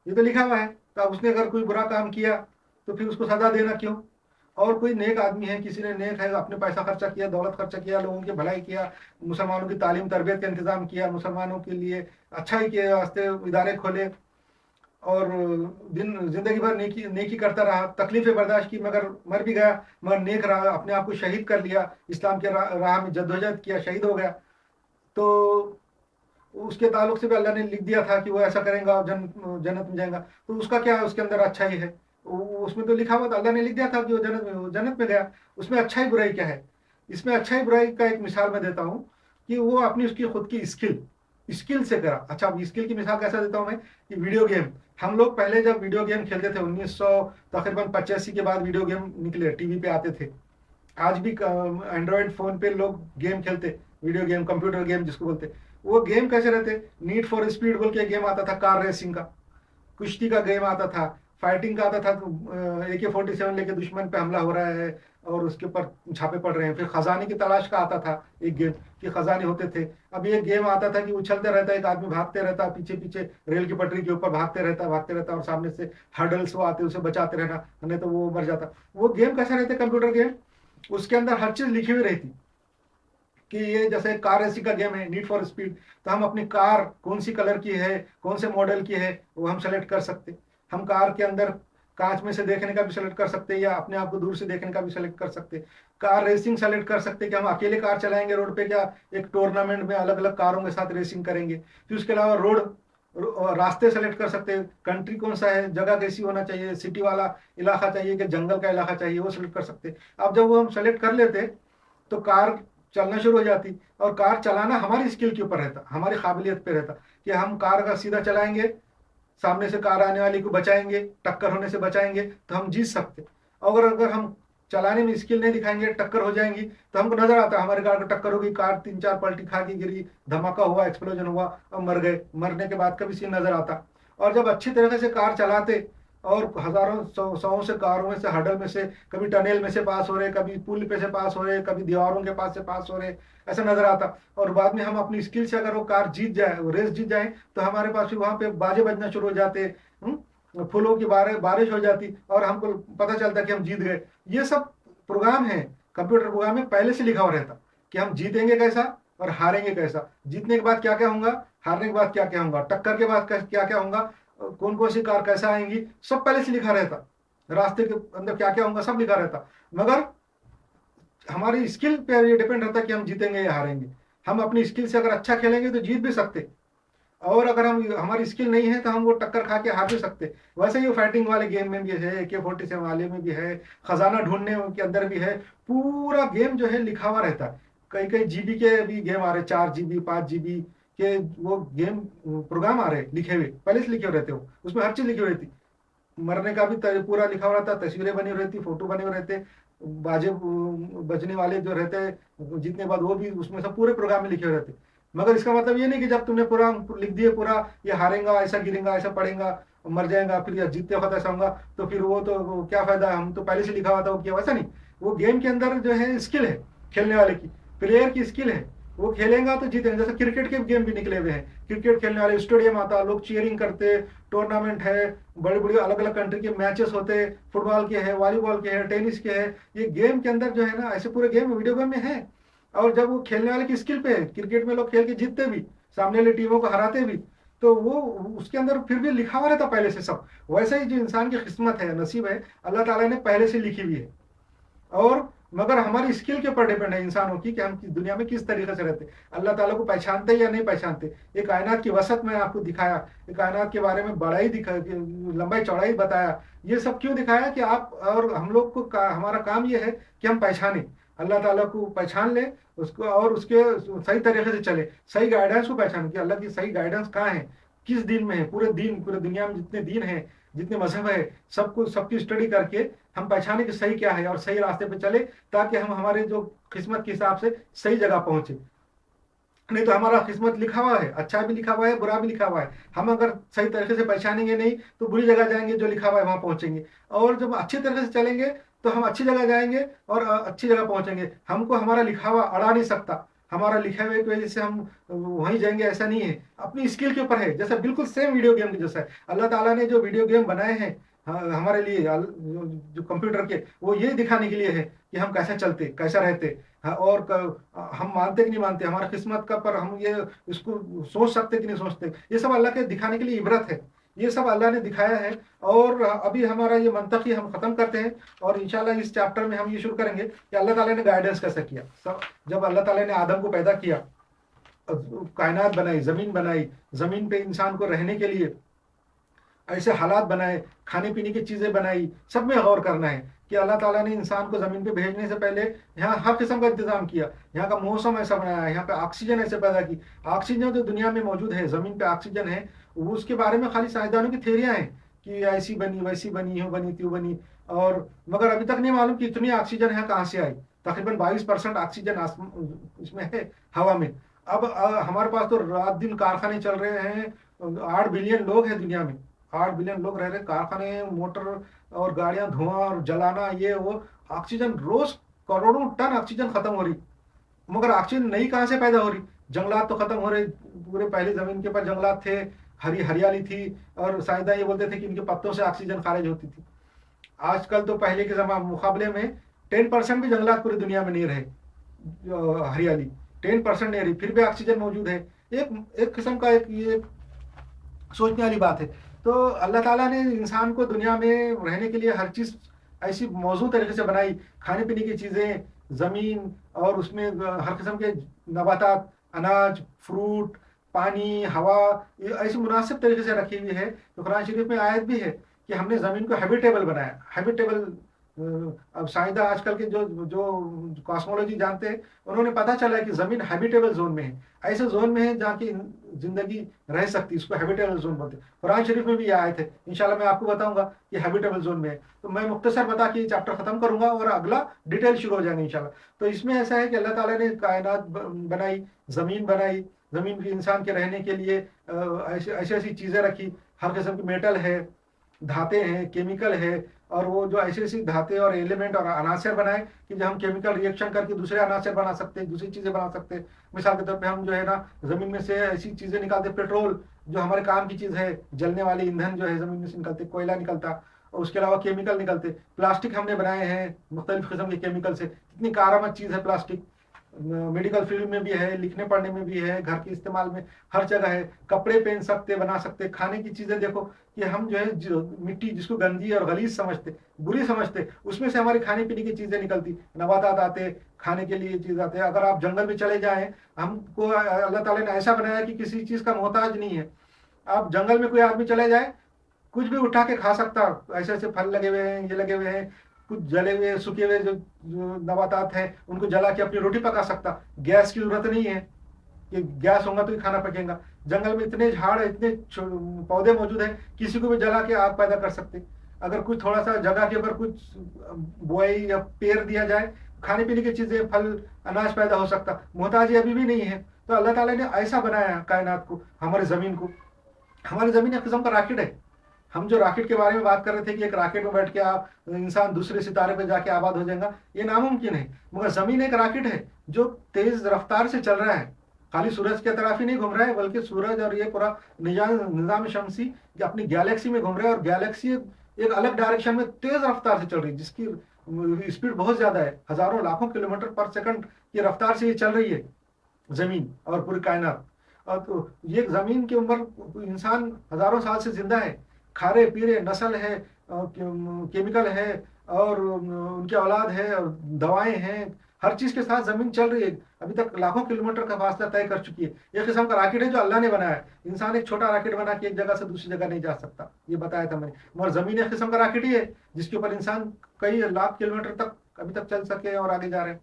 یہ تو لکھا ہوا ہے۔ تو اب اس نے اگر کوئی برا کام کیا تو پھر اس کو سزا دینا کیوں؟ اور کوئی نیک آدمی ہے، کسی نے نیک ہے، اپنے پیسہ خرچہ کیا، دولت خرچہ کیا، لوگوں کی بھلائی کیا، مسلمانوں کی تعلیم تربیت کا انتظام کیا، مسلمانوں کے لیے اچھائی کے واسطے ادارے کھولے، اور زندگی بھر نیکی کرتا رہا، تکلیفیں برداشت کی، مگر مر بھی گیا مگر نیک رہا، اپنے آپ کو شہید کر لیا، اسلام کے راہ میں جدوجہد کیا، شہید ہو گیا، تو اس کے تعلق سے بھی اللہ نے لکھ دیا تھا کہ وہ ایسا کریں گا اور جنت میں جائیں گا۔ تو اس کا کیا ہے؟ اس کے اندر اچھائی ہے، اس میں تو لکھا ہوا تھا، اللہ نے لکھ دیا تھا کہ وہ جنت میں گیا۔ اس میں اچھائی برائی کیا ہے؟ اس میں اچھائی برائی کا ایک مثال میں دیتا ہوں کہ وہ اپنی اس کی خود کی اسکل سے کرا۔ اچھا، اب اسکل کی مثال کیسا دیتا ہوں میں کہ ویڈیو گیم، ہم لوگ پہلے جب ویڈیو گیم کھیلتے تھے 1985 کے بعد ویڈیو گیم نکلے، ٹی وی پہ آتے تھے، آج بھی اینڈرائڈ فون پہ لوگ گیم کھیلتے، ویڈیو گیم، کمپیوٹر گیم جس کو بولتے۔ وہ گیم کیسے رہتے؟ نیڈ فار اسپیڈ بول کے گیم آتا تھا، کار ریسنگ کا، کشتی کا گیم آتا تھا، فائٹنگ کا آتا تھا، AK-47 لے کے دشمن پہ حملہ ہو رہا ہے اور اس کے اوپر چھاپے پڑ رہے ہیں۔ پھر خزانے کی تلاش کا آتا تھا ایک گیم کہ خزانے ہوتے تھے۔ اب یہ گیم آتا تھا کہ اچھلتے رہتا ہے، ایک آدمی بھاگتے رہتا ہے پیچھے پیچھے ریل کی پٹری کے اوپر، بھاگتے رہتا اور سامنے سے ہرڈلس وہ آتے، اسے بچاتے رہنا، نہیں تو وہ مر جاتا۔ وہ گیم کیسے رہتے؟ کمپیوٹر گیم، اس کے اندر ہر چیز لکھی ہوئی رہتی کہ یہ جیسے کار ریسنگ کا گیم ہے، نیڈ فار اسپیڈ، تو ہم اپنی کار کون سی کلر کی ہے، کون سے ماڈل کی ہے، وہ ہم سلیکٹ کر سکتے۔ ہم کار کے اندر کانچ میں سے دیکھنے کا بھی سلیکٹ کر سکتے، یا اپنے آپ کو دور سے دیکھنے کا بھی سلیکٹ کر سکتے۔ کار ریسنگ سلیکٹ کر سکتے کہ ہم اکیلے کار چلائیں گے روڈ پہ، کیا ایک ٹورنامنٹ میں الگ الگ کاروں کے ساتھ ریسنگ کریں گے۔ پھر اس کے علاوہ راستے سلیکٹ کر سکتے، کنٹری کون سا ہے، جگہ کیسی ہونا چاہیے، سٹی والا علاقہ چاہیے کہ جنگل کا علاقہ چاہیے، وہ سلیکٹ کر سکتے۔ اب جب وہ ہم سلیکٹ کر لیتے تو کار چلنا شروع ہو جاتی، اور کار چلانا ہماری اسکل کے اوپر رہتا، ہماری قابلیت پہ رہتا کہ ہم کار کا سیدھا چلائیں گے، سامنے سے کار آنے والی کو بچائیں گے، ٹکر ہونے سے بچائیں گے تو ہم جیت سکتے۔ اگر ہم چلانے میں اسکل نہیں دکھائیں گے، ٹکر ہو جائیں گی تو ہم کو نظر آتا ہے ہماری کار کو ٹکر ہوگی، کار 3-4 پلٹی کھا کے گری، دھماکہ ہوا، ایکسپلوژن ہوا، اب مر گئے، مرنے کے بعد کبھی سین نظر آتا۔ اور جب اچھی طریقے سے کار چلاتے اور ہزاروں سو سے کاروں میں سے، ہڈل میں سے، کبھی ٹنل میں سے پاس ہو رہے، کبھی پل پہ سے پاس ہو رہے، کبھی دیواروں کے پاس سے پاس ہو رہے، ایسا نظر آتا۔ اور بعد میں ہم اپنی اسکل سے اگر وہ کار جیت جائے، ریس جیت جائیں، تو ہمارے پاس بھی وہاں پہ باجے بجنا شروع ہو جاتے، پھولوں کی بارش ہو جاتی، اور ہم کو پتہ چلتا کہ ہم جیت گئے۔ یہ سب پروگرام ہے، کمپیوٹر پروگرام میں پہلے سے لکھا ہوا رہتا کہ ہم جیتیں گے کیسا اور ہاریں گے کیسا، جیتنے کے بعد کیا کیا ہوں گا، ہارنے کے بعد کیا کیا ہوں گا، ٹکر کے بعد کیا کیا ہوں گا، کون کون سی کار کیسا آئیں گی، سب پہلے سے لکھا رہتا، راستے کے اندر کیا کیا ہوں گا سب لکھا رہتا۔ مگر ہماری اسکل پہ یہ ڈیپینڈ رہتا کہ ہم جیتیں گے یا ہاریں گے۔ ہم اپنی اسکل سے اگر اچھا کھیلیں گے تو جیت بھی سکتے، اور اگر ہماری اسکل نہیں ہے تو ہم وہ ٹکر کھا کے ہار بھی سکتے۔ ویسے ہی فائٹنگ والے گیم میں بھی ہے، AK-47 والے میں بھی ہے، خزانہ ڈھونڈنے کے اندر بھی ہے، پورا گیم جو ہے لکھا ہوا رہتا ہے۔ کئی GB کے بھی گیم آ رہے، 4 GB 5 GB کے وہ گیم پروگرام آ رہے لکھے ہوئے، پہلے سے لکھے ہوئے رہتے، اس میں ہر چیز لکھی ہوئی رہتی، مرنے کا بھی پورا لکھا ہوا رہتا، تصویریں بنی ہوئی رہتی، فوٹو بنے ہوئے رہتے، باجے بجنے والے جو رہتے جیتنے کے بعد وہ بھی اس میں سب پورے پروگرام میں لکھے ہوئے رہتے۔ مگر اس کا مطلب یہ نہیں کہ جب تم نے پورا لکھ دیے، پورا یہ ہارے گا، ایسا گرے گا، ایسا پڑے گا، مر جائے گا، پھر جیتتے وقت ایسا ہوگا، تو پھر وہ تو کیا فائدہ ہے، ہم تو پہلے سے لکھا ہوا تھا وہ کیا، ویسا نہیں۔ وہ گیم کے اندر جو ہے اسکل ہے، کھیلنے والے کی، پلیئر کی اسکل ہے، وہ کھیلیں گا تو جیتیں گے۔ جیسے کرکٹ کے گیم بھی نکلے ہوئے ہیں، کرکٹ کھیلنے والے اسٹیڈیم آتا، لوگ چیئرنگ کرتے، ٹورنامنٹ ہے، بڑی بڑی الگ الگ کنٹری کے میچز ہوتے، فٹ بال کے ہے، والی بال کے ہے، ٹینس کے ہے، یہ گیم کے اندر جو ہے نا ایسے پورے گیم ویڈیو گیم میں ہے۔ اور جب وہ کھیلنے والے کی اسکل پہ ہے، کرکٹ میں لوگ کھیل کے جیتتے بھی، سامنے والی ٹیموں کو ہراتے بھی، تو وہ اس کے اندر پھر بھی لکھا ہوا رہتا پہلے سے سب۔ ویسے ہی جو انسان کی قسمت ہے، نصیب ہے، اللہ تعالیٰ نے پہلے سے لکھی ہوئی ہے۔ اور मगर हमारी स्किल के ऊपर डिपेंड है इंसानों की कि हम दुनिया में किस तरीके से रहते, अल्लाह ताला को पहचानते या नहीं पहचानते। ये कायनात की वसत में आपको दिखाया, ये कायनात के बारे में बड़ाई दिखा, लंबाई चौड़ाई बताया। ये सब क्यों दिखाया कि आप और हम लोग को हमारा काम ये है कि हम पहचाने, अल्लाह ताला को पहचान ले, उसको और उसके सही तरीके से चले, सही गाइडेंस को पहचान कि अल्लाह की सही गाइडेंस कहाँ है, किस दिन में है, पूरे दिन पूरे दुनिया में जितने दिन है, जितने मजहब है, सबको सबकी स्टडी करके हम पहचाने कि सही क्या है और सही रास्ते पे चले, ताकि हम हमारे जो किस्मत के हिसाब से सही जगह पहुंचे। नहीं तो हमारा किस्मत लिखा हुआ है, अच्छा भी लिखा हुआ है, बुरा भी लिखा हुआ है। हम अगर सही तरीके से पहचानेंगे नहीं तो बुरी जगह जाएंगे, जो लिखा हुआ है वहां पहुंचेंगे। और जब अच्छी तरीके से चलेंगे तो हम अच्छी जगह जाएंगे और अच्छी जगह पहुंचेंगे। हमको हमारा लिखा हुआ अड़ा नहीं सकता, हमारा लिखे हुए की वजह से हम वहीं जाएंगे ऐसा नहीं है। अपनी स्किल के ऊपर है, जैसा बिल्कुल सेम वीडियो गेम के जैसा है। अल्लाह ताला ने जो वीडियो गेम बनाए हैं हमारे लिए, जो कंप्यूटर के, वो ये दिखाने के लिए है कि हम कैसे चलते, कैसा रहते। हाँ, और हम मानते कि नहीं मानते, हमारा किस्मत का पर हम ये इसको सोच सकते कि नहीं सोचते, ये सब अल्लाह के दिखाने के लिए इबरत है। ये सब अल्लाह ने दिखाया है। और अभी हमारा ये मंतकी हम खत्म करते हैं और इंशाल्लाह इस चैप्टर में हम ये शुरू करेंगे कि अल्लाह ताला ने गाइडेंस कैसे किया। सब जब अल्लाह ताला ने आदम को पैदा किया, कायनात बनाई, जमीन पे इंसान को रहने के लिए ऐसे हालात बनाए, खाने पीने की चीजें बनाई, सब में गौर करना है कि अल्लाह ताला ने इंसान को जमीन पे भेजने से पहले यहाँ हर किस्म का इंतजाम किया। यहाँ का मौसम ऐसा बनाया, यहाँ पे ऑक्सीजन ऐसे पैदा की। ऑक्सीजन जो दुनिया में मौजूद है, जमीन पे ऑक्सीजन है, वो उसके बारे में खाली साइंसदानों की थ्योरियां हैं कि ऐसी बनी, वैसी बनी, यूं बनी, त्यों बनी। और मगर अभी तक नहीं मालूम कि इतनी ऑक्सीजन है कहाँ से आई। तकरीबन 22% ऑक्सीजन इसमें है, हवा में। अब हमारे पास तो रात दिन कारखाने चल रहे हैं, 8 बिलियन लोग हैं दुनिया में, 8 बिलियन लोग रह रहे, कारखाने, मोटर और गाड़ियां, धुआं और जलाना, ये वो। ऑक्सीजन रोज करोड़ों टन ऑक्सीजन खत्म हो रही, मगर ऑक्सीजन नई कहाँ से पैदा हो रही? जंगलात तो खत्म हो रहे, पूरे पहले जमीन के ऊपर जंगलात थे, हरियाली थी, और साइंसदान ये बोलते थे कि इनके पत्तों से ऑक्सीजन खारिज होती थी। आजकल तो पहले के मुकाबले में 10% भी जंगलात पूरी दुनिया में नहीं रहे, हरियाली 10% नहीं रही, फिर भी ऑक्सीजन मौजूद है। एक एक किस्म का एक ये सोचने वाली बात है। तो अल्लाह ताला ने इंसान को दुनिया में रहने के लिए हर चीज़ ऐसी मौजू तरीके से बनाई, खाने पीने की चीज़ें, ज़मीन, और उसमें हर किस्म के नबातात, अनाज, फ्रूट, पानी, हवा, ये ऐसी मुनासिब तरीके से रखी हुई है। तो कुरान शरीफ में आयत भी है कि हमने ज़मीन को हैबिटेबल बनाया। हैबिटेबल, अब साइंसदान आजकल के जो जो कॉस्मोलॉजी जानते हैं, उन्होंने पता चला है कि ज़मीन हैबिटेबल जोन में है, ऐसे जोन में है जहाँ की जिंदगी रह सकती है, इसको हैबिटेबल जोन बोलते हैं। कुरान शरीफ में भी ये आयत है, इंशाल्लाह मैं आपको बताऊंगा कि हैबिटेबल जोन में है। तो मैं मुख्तसर बता के ये चैप्टर खत्म करूंगा और अगला डिटेल शुरू हो जाएगा इंशाल्लाह। तो इसमें ऐसा है कि अल्लाह ताला ने कायनात बनाई, ज़मीन बनाई, ज़मीन की इंसान के रहने के लिए ऐसी ऐसी चीज़ें रखी, हर किस्म की मेटल है, धाते हैं, केमिकल है, और वो जो ऐसी ऐसी धाते और एलिमेंट और अनासर बनाए कि जो हम केमिकल रिएक्शन करके दूसरे अनासर बना सकते हैं, दूसरी चीज़ें बना सकते हैं। मिसाल के तौर पे हम जो है ना ज़मीन में से ऐसी चीज़ें निकालते, पेट्रोल जो हमारे काम की चीज़ है, जलने वाले ईंधन जो है ज़मीन में से निकलते, कोयला निकलता, और उसके अलावा केमिकल निकलते। प्लास्टिक हमने बनाए हैं मुख्तलिफ किस्म के केमिकल से, कितनी कारआमद चीज़ है प्लास्टिक। मेडिकल फील्ड में भी है, लिखने पढ़ने में भी है, घर के इस्तेमाल में, हर जगह है। कपड़े पहन सकते, बना सकते। खाने की चीज़ें देखो कि हम जो है मिट्टी जिसको गंदी और गलीज समझते, बुरी समझते, उसमें से हमारी खाने पीने की चीज़ें निकलती, नबातात आते, खाने के लिए चीज़ आते। अगर आप जंगल में चले जाएं, हमको अल्लाह ताला ने ऐसा बनाया कि किसी चीज़ का मोहताज नहीं है। आप जंगल में कोई आदमी चले जाए, कुछ भी उठा के खा सकता, ऐसे ऐसे फल लगे हुए हैं, ये लगे हुए हैं, कुछ जले हुए सूखे हुए जो नबातात हैं उनको जला के अपनी रोटी पका सकता। गैस की जरूरत नहीं है कि गैस होगा तो ही खाना पकेगा। जंगल में इतने झाड़, इतने पौधे मौजूद हैं, किसी को भी जला के आग पैदा कर सकते। अगर कुछ थोड़ा सा जगह के ऊपर कुछ बुआई या पेड़ दिया जाए, खाने पीने की चीजें, फल, अनाज पैदा हो सकता। मोहताजी अभी भी नहीं है। तो अल्लाह ताला ने ऐसा बनाया कायनात को, हमारे जमीन को। हमारी जमीन एक किस्म का रॉकेट है। हम जो रॉकेट के बारे में बात कर रहे थे कि एक रॉकेट में बैठ के आप इंसान दूसरे सितारे पे जाके आबाद हो जाएगा, ये नामुमकिन है। मगर जमीन एक रॉकेट है जो तेज रफ्तार से चल रहा है, खाली सूरज की तरफ ही नहीं घूम रहा है, बल्कि सूरज और ये पूरा निजाम शमसी अपनी गैलेक्सी में घूम रहा है। और गैलेक्सी एक अलग डायरेक्शन में तेज रफ्तार से चल रही है, जिसकी स्पीड बहुत ज्यादा है, हजारों लाखों किलोमीटर पर सेकंड की रफ्तार से ये चल रही है जमीन और पूरी कायनात। और तो ये जमीन के ऊपर इंसान हजारों साल से जिंदा है, खारे पीरे नस्ल है, केमिकल है, اور ان کی اولاد ہے اور دوائیں ہیں، ہر چیز کے ساتھ زمین چل رہی ہے، ابھی تک لاکھوں کلومیٹر کا فاصلہ طے کر چکی ہے. ایک قسم کا راکٹ ہے جو اللہ نے بنایا ہے. انسان ایک چھوٹا راکٹ بنا کے ایک جگہ سے دوسری جگہ نہیں جا سکتا، یہ بتایا تھا میں نے. مگر زمین ایک قسم کا راکٹ ہی ہے جس کے اوپر انسان کئی لاکھ کلومیٹر تک ابھی تک چل سکے اور آگے جا رہے ہیں.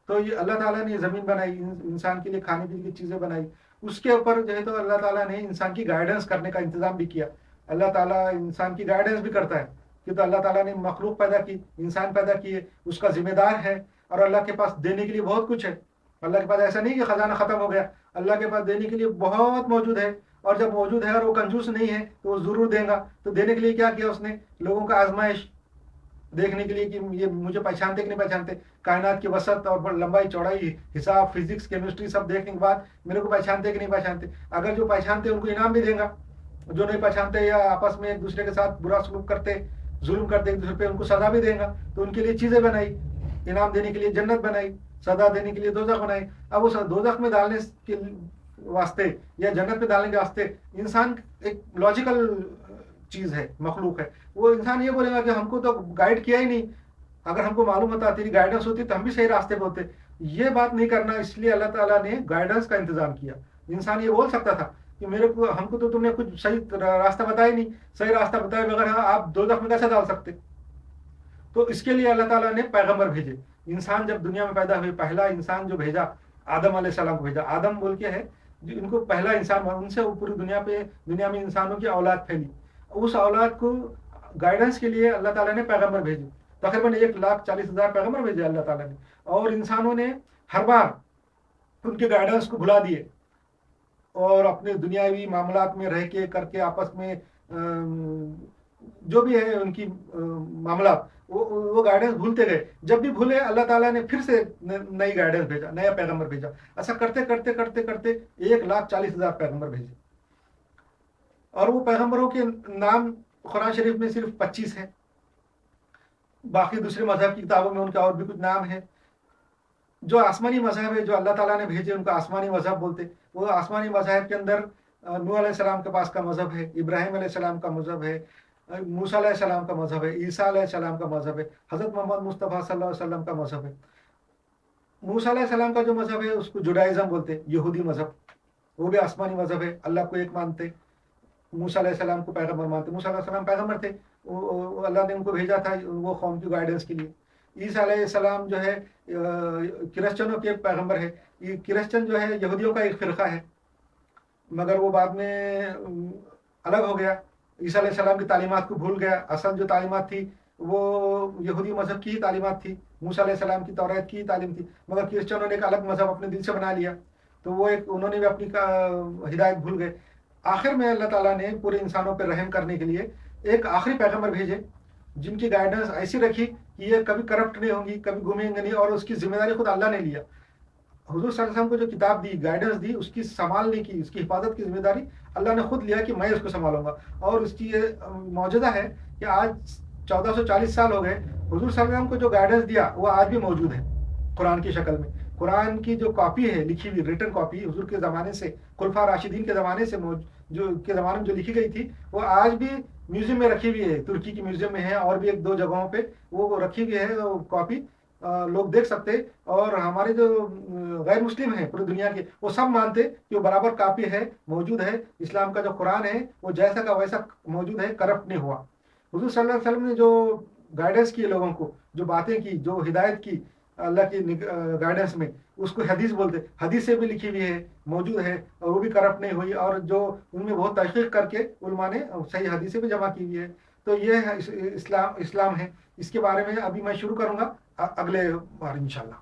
تو یہ اللہ تعالیٰ نے یہ زمین بنائی، انسان کے لیے کھانے پینے کی چیزیں بنائی. اس کے اوپر جو ہے تو اللہ تعالیٰ نے انسان کی گائیڈنس کرنے کا انتظام بھی کیا. اللہ تعالیٰ انسان کی گائیڈنس بھی کرتا ہے، کہ تو اللہ تعالیٰ نے مخلوق پیدا کی، انسان پیدا کیے، اس کا ذمہ دار ہے. اور اللہ کے پاس دینے کے لیے بہت کچھ ہے. اللہ کے پاس ایسا نہیں کہ خزانہ ختم ہو گیا، اللہ کے پاس دینے کے لیے بہت موجود ہے. اور جب موجود ہے اور وہ کنجوس نہیں ہے تو وہ ضرور دے گا. تو دینے کے لیے کیا کیا اس نے؟ لوگوں کا آزمائش دیکھنے کے لیے کہ یہ مجھے پہچانتے کہ نہیں پہچانتے. کائنات کی وسعت اور لمبائی چوڑائی، حساب، فزکس، کیمسٹری سب دیکھنے کے بعد میرے کو پہچانتے کہ نہیں پہچانتے. اگر جو پہچانتے ان کو انعام بھی دے گا، جو نہیں پہچانتے یا آپس میں ایک دوسرے کے ساتھ برا سلوک کرتے، ظلم کرتے ایک دوسرے پہ، ان کو سزا بھی دے گا. تو ان کے لیے چیزیں بنائی، انعام دینے کے لیے جنت بنائی، سزا دینے کے لیے دوزخ بنائی. اب اس دوزخ میں ڈالنے کے واسطے یا جنت میں ڈالنے کے واسطے انسان ایک لاجیکل چیز ہے، مخلوق ہے. وہ انسان یہ بولے گا کہ ہم کو تو گائیڈ کیا ہی نہیں، اگر ہم کو معلوم ہوتا، تیری گائیڈنس ہوتی تو ہم بھی صحیح راستے پہ ہوتے. یہ بات نہیں کرنا، اس لیے اللہ تعالیٰ نے گائیڈنس کا انتظام کیا. انسان یہ بول سکتا تھا کہ میرے کو ہم کو تو تم نے کچھ صحیح راستہ بتایا نہیں، صحیح راستہ بتائے بغیر آپ دوزخ میں کیسے ڈال سکتے. تو اس کے لیے اللہ تعالیٰ نے پیغمبر بھیجے. انسان جب دنیا میں پیدا ہوئے، پہلا انسان جو بھیجا آدم علیہ السلام کو بھیجا. آدم بول کے ہے جو ان کو پہلا انسان، ان سے پوری دنیا میں انسانوں کی اولاد پھیلی. اس اولاد کو گائیڈنس کے لیے اللہ تعالیٰ نے پیغمبر بھیجے. تقریباً 1,40,000 پیغمبر بھیجے اللہ تعالیٰ نے. اور انسانوں نے ہر بار ان کے گائیڈنس کو بھلا دیے اور اپنے دنیاوی معاملات میں رہ کے کر کے آپس میں جو بھی ہے ان کی معاملات، وہ گائیڈنس بھولتے گئے. جب بھی بھولے اللہ تعالیٰ نے پھر سے نئی گائیڈنس بھیجا، نیا پیغمبر بھیجا. ایسا کرتے کرتے کرتے کرتے 1,40,000 پیغمبر بھیجے. اور وہ پیغمبروں کے نام قرآن شریف میں صرف 25 ہیں. باقی دوسرے مذہب کی کتابوں میں ان کا اور بھی کچھ نام ہے. جو آسمانی مذہب ہے جو اللہ تعالیٰ نے بھیجے ان کا آسمانی مذہب بولتے. وہ آسمانی مذہب کے اندر نوح علیہ السلام کے پاس کا مذہب ہے، ابراہیم علیہ السلام کا مذہب ہے، موسیٰ علیہ السلام کا مذہب ہے، عیسیٰ علیہ السلام کا مذہب ہے، حضرت محمد مصطفیٰ صلی اللہ علیہ وسلم کا مذہب ہے. موسیٰ علیہ السلام کا جو مذہب ہے اس کو جوڈائزم بولتے، یہودی مذہب. وہ بھی آسمانی مذہب ہے، اللہ کو ایک مانتے، موسیٰ علیہ السلام کو پیغمبر مانتے. موسیٰ علیہ السلام پیغمبر تھے، اللہ نے ان کو بھیجا تھا وہ قوم کی گائیڈنس کے لیے. عیسیٰ علیہ السلام جو ہے کرسچنوں کے پیغمبر ہے. یہ کرسچن جو ہے یہودیوں کا ایک فرقہ ہے، مگر وہ بعد میں الگ ہو گیا. عیسیٰ علیہ السلام کی تعلیمات کو بھول گیا. اصل جو تعلیمات تھی وہ یہودی مذہب کی ہی تعلیمات تھی، موسیٰ علیہ السلام کی توریت کی ہی تعلیم تھی. مگر کرسچنوں نے ایک الگ مذہب اپنے دل سے بنا لیا، تو وہ انہوں نے بھی اپنی ہدایت بھول گئے. آخر میں اللہ تعالیٰ نے پورے انسانوں پہ رحم کرنے کے لیے ایک آخری پیغمبر بھیجے جن کی گائیڈنس ایسی رکھی کہ یہ کبھی کرپٹ نہیں ہوں گی، کبھی گھومیں گے نہیں، اور اس کی ذمہ داری خود اللہ نے لیا. حضور صلی اللہ علیہ وسلم کو جو کتاب دی، گائیڈنس دی، اس کی سنبھالنے کی، اس کی حفاظت کی ذمہ داری اللہ نے خود لیا کہ میں اس کو سنبھالوں گا. اور اس کی یہ معجزہ ہے کہ آج 1440 سال ہو گئے، حضور صلی اللہ علیہ وسلم کو جو گائیڈنس دیا وہ آج بھی موجود ہے قرآن کی شکل میں. قرآن کی جو کاپی ہے لکھی ہوئی ریٹن کاپی حضور کے زمانے سے، خلفاء راشدین کے زمانے سے کے زمانے میں جو لکھی گئی تھی، وہ آج بھی میوزیم میں رکھی ہوئی ہے. ترکی کی میوزیم میں ہے اور بھی 1-2 جگہوں پہ وہ رکھی ہوئی ہے وہ کاپی، لوگ دیکھ سکتے. اور ہمارے جو غیر مسلم ہیں پوری دنیا کے، وہ سب مانتے کہ وہ برابر کاپی ہے، موجود ہے. اسلام کا جو قرآن ہے وہ جیسا کا ویسا موجود ہے، کرپٹ نہیں ہوا. حضور صلی اللہ علیہ وسلم نے جو گائیڈنس کی لوگوں کو، جو باتیں کی، جو ہدایت کی اللہ کی گائیڈنس میں، اس کو حدیث بولتے. حدیث سے بھی لکھی ہوئی ہے، موجود ہے، اور وہ بھی کرپٹ نہیں ہوئی. اور جو ان میں بہت تحقیق کر کے علماء نے صحیح حدیثیں بھی جمع کی ہوئی ہے. تو یہ اسلام ہے. اس کے بارے میں ابھی میں شروع کروں گا اگلے بار انشاءاللہ.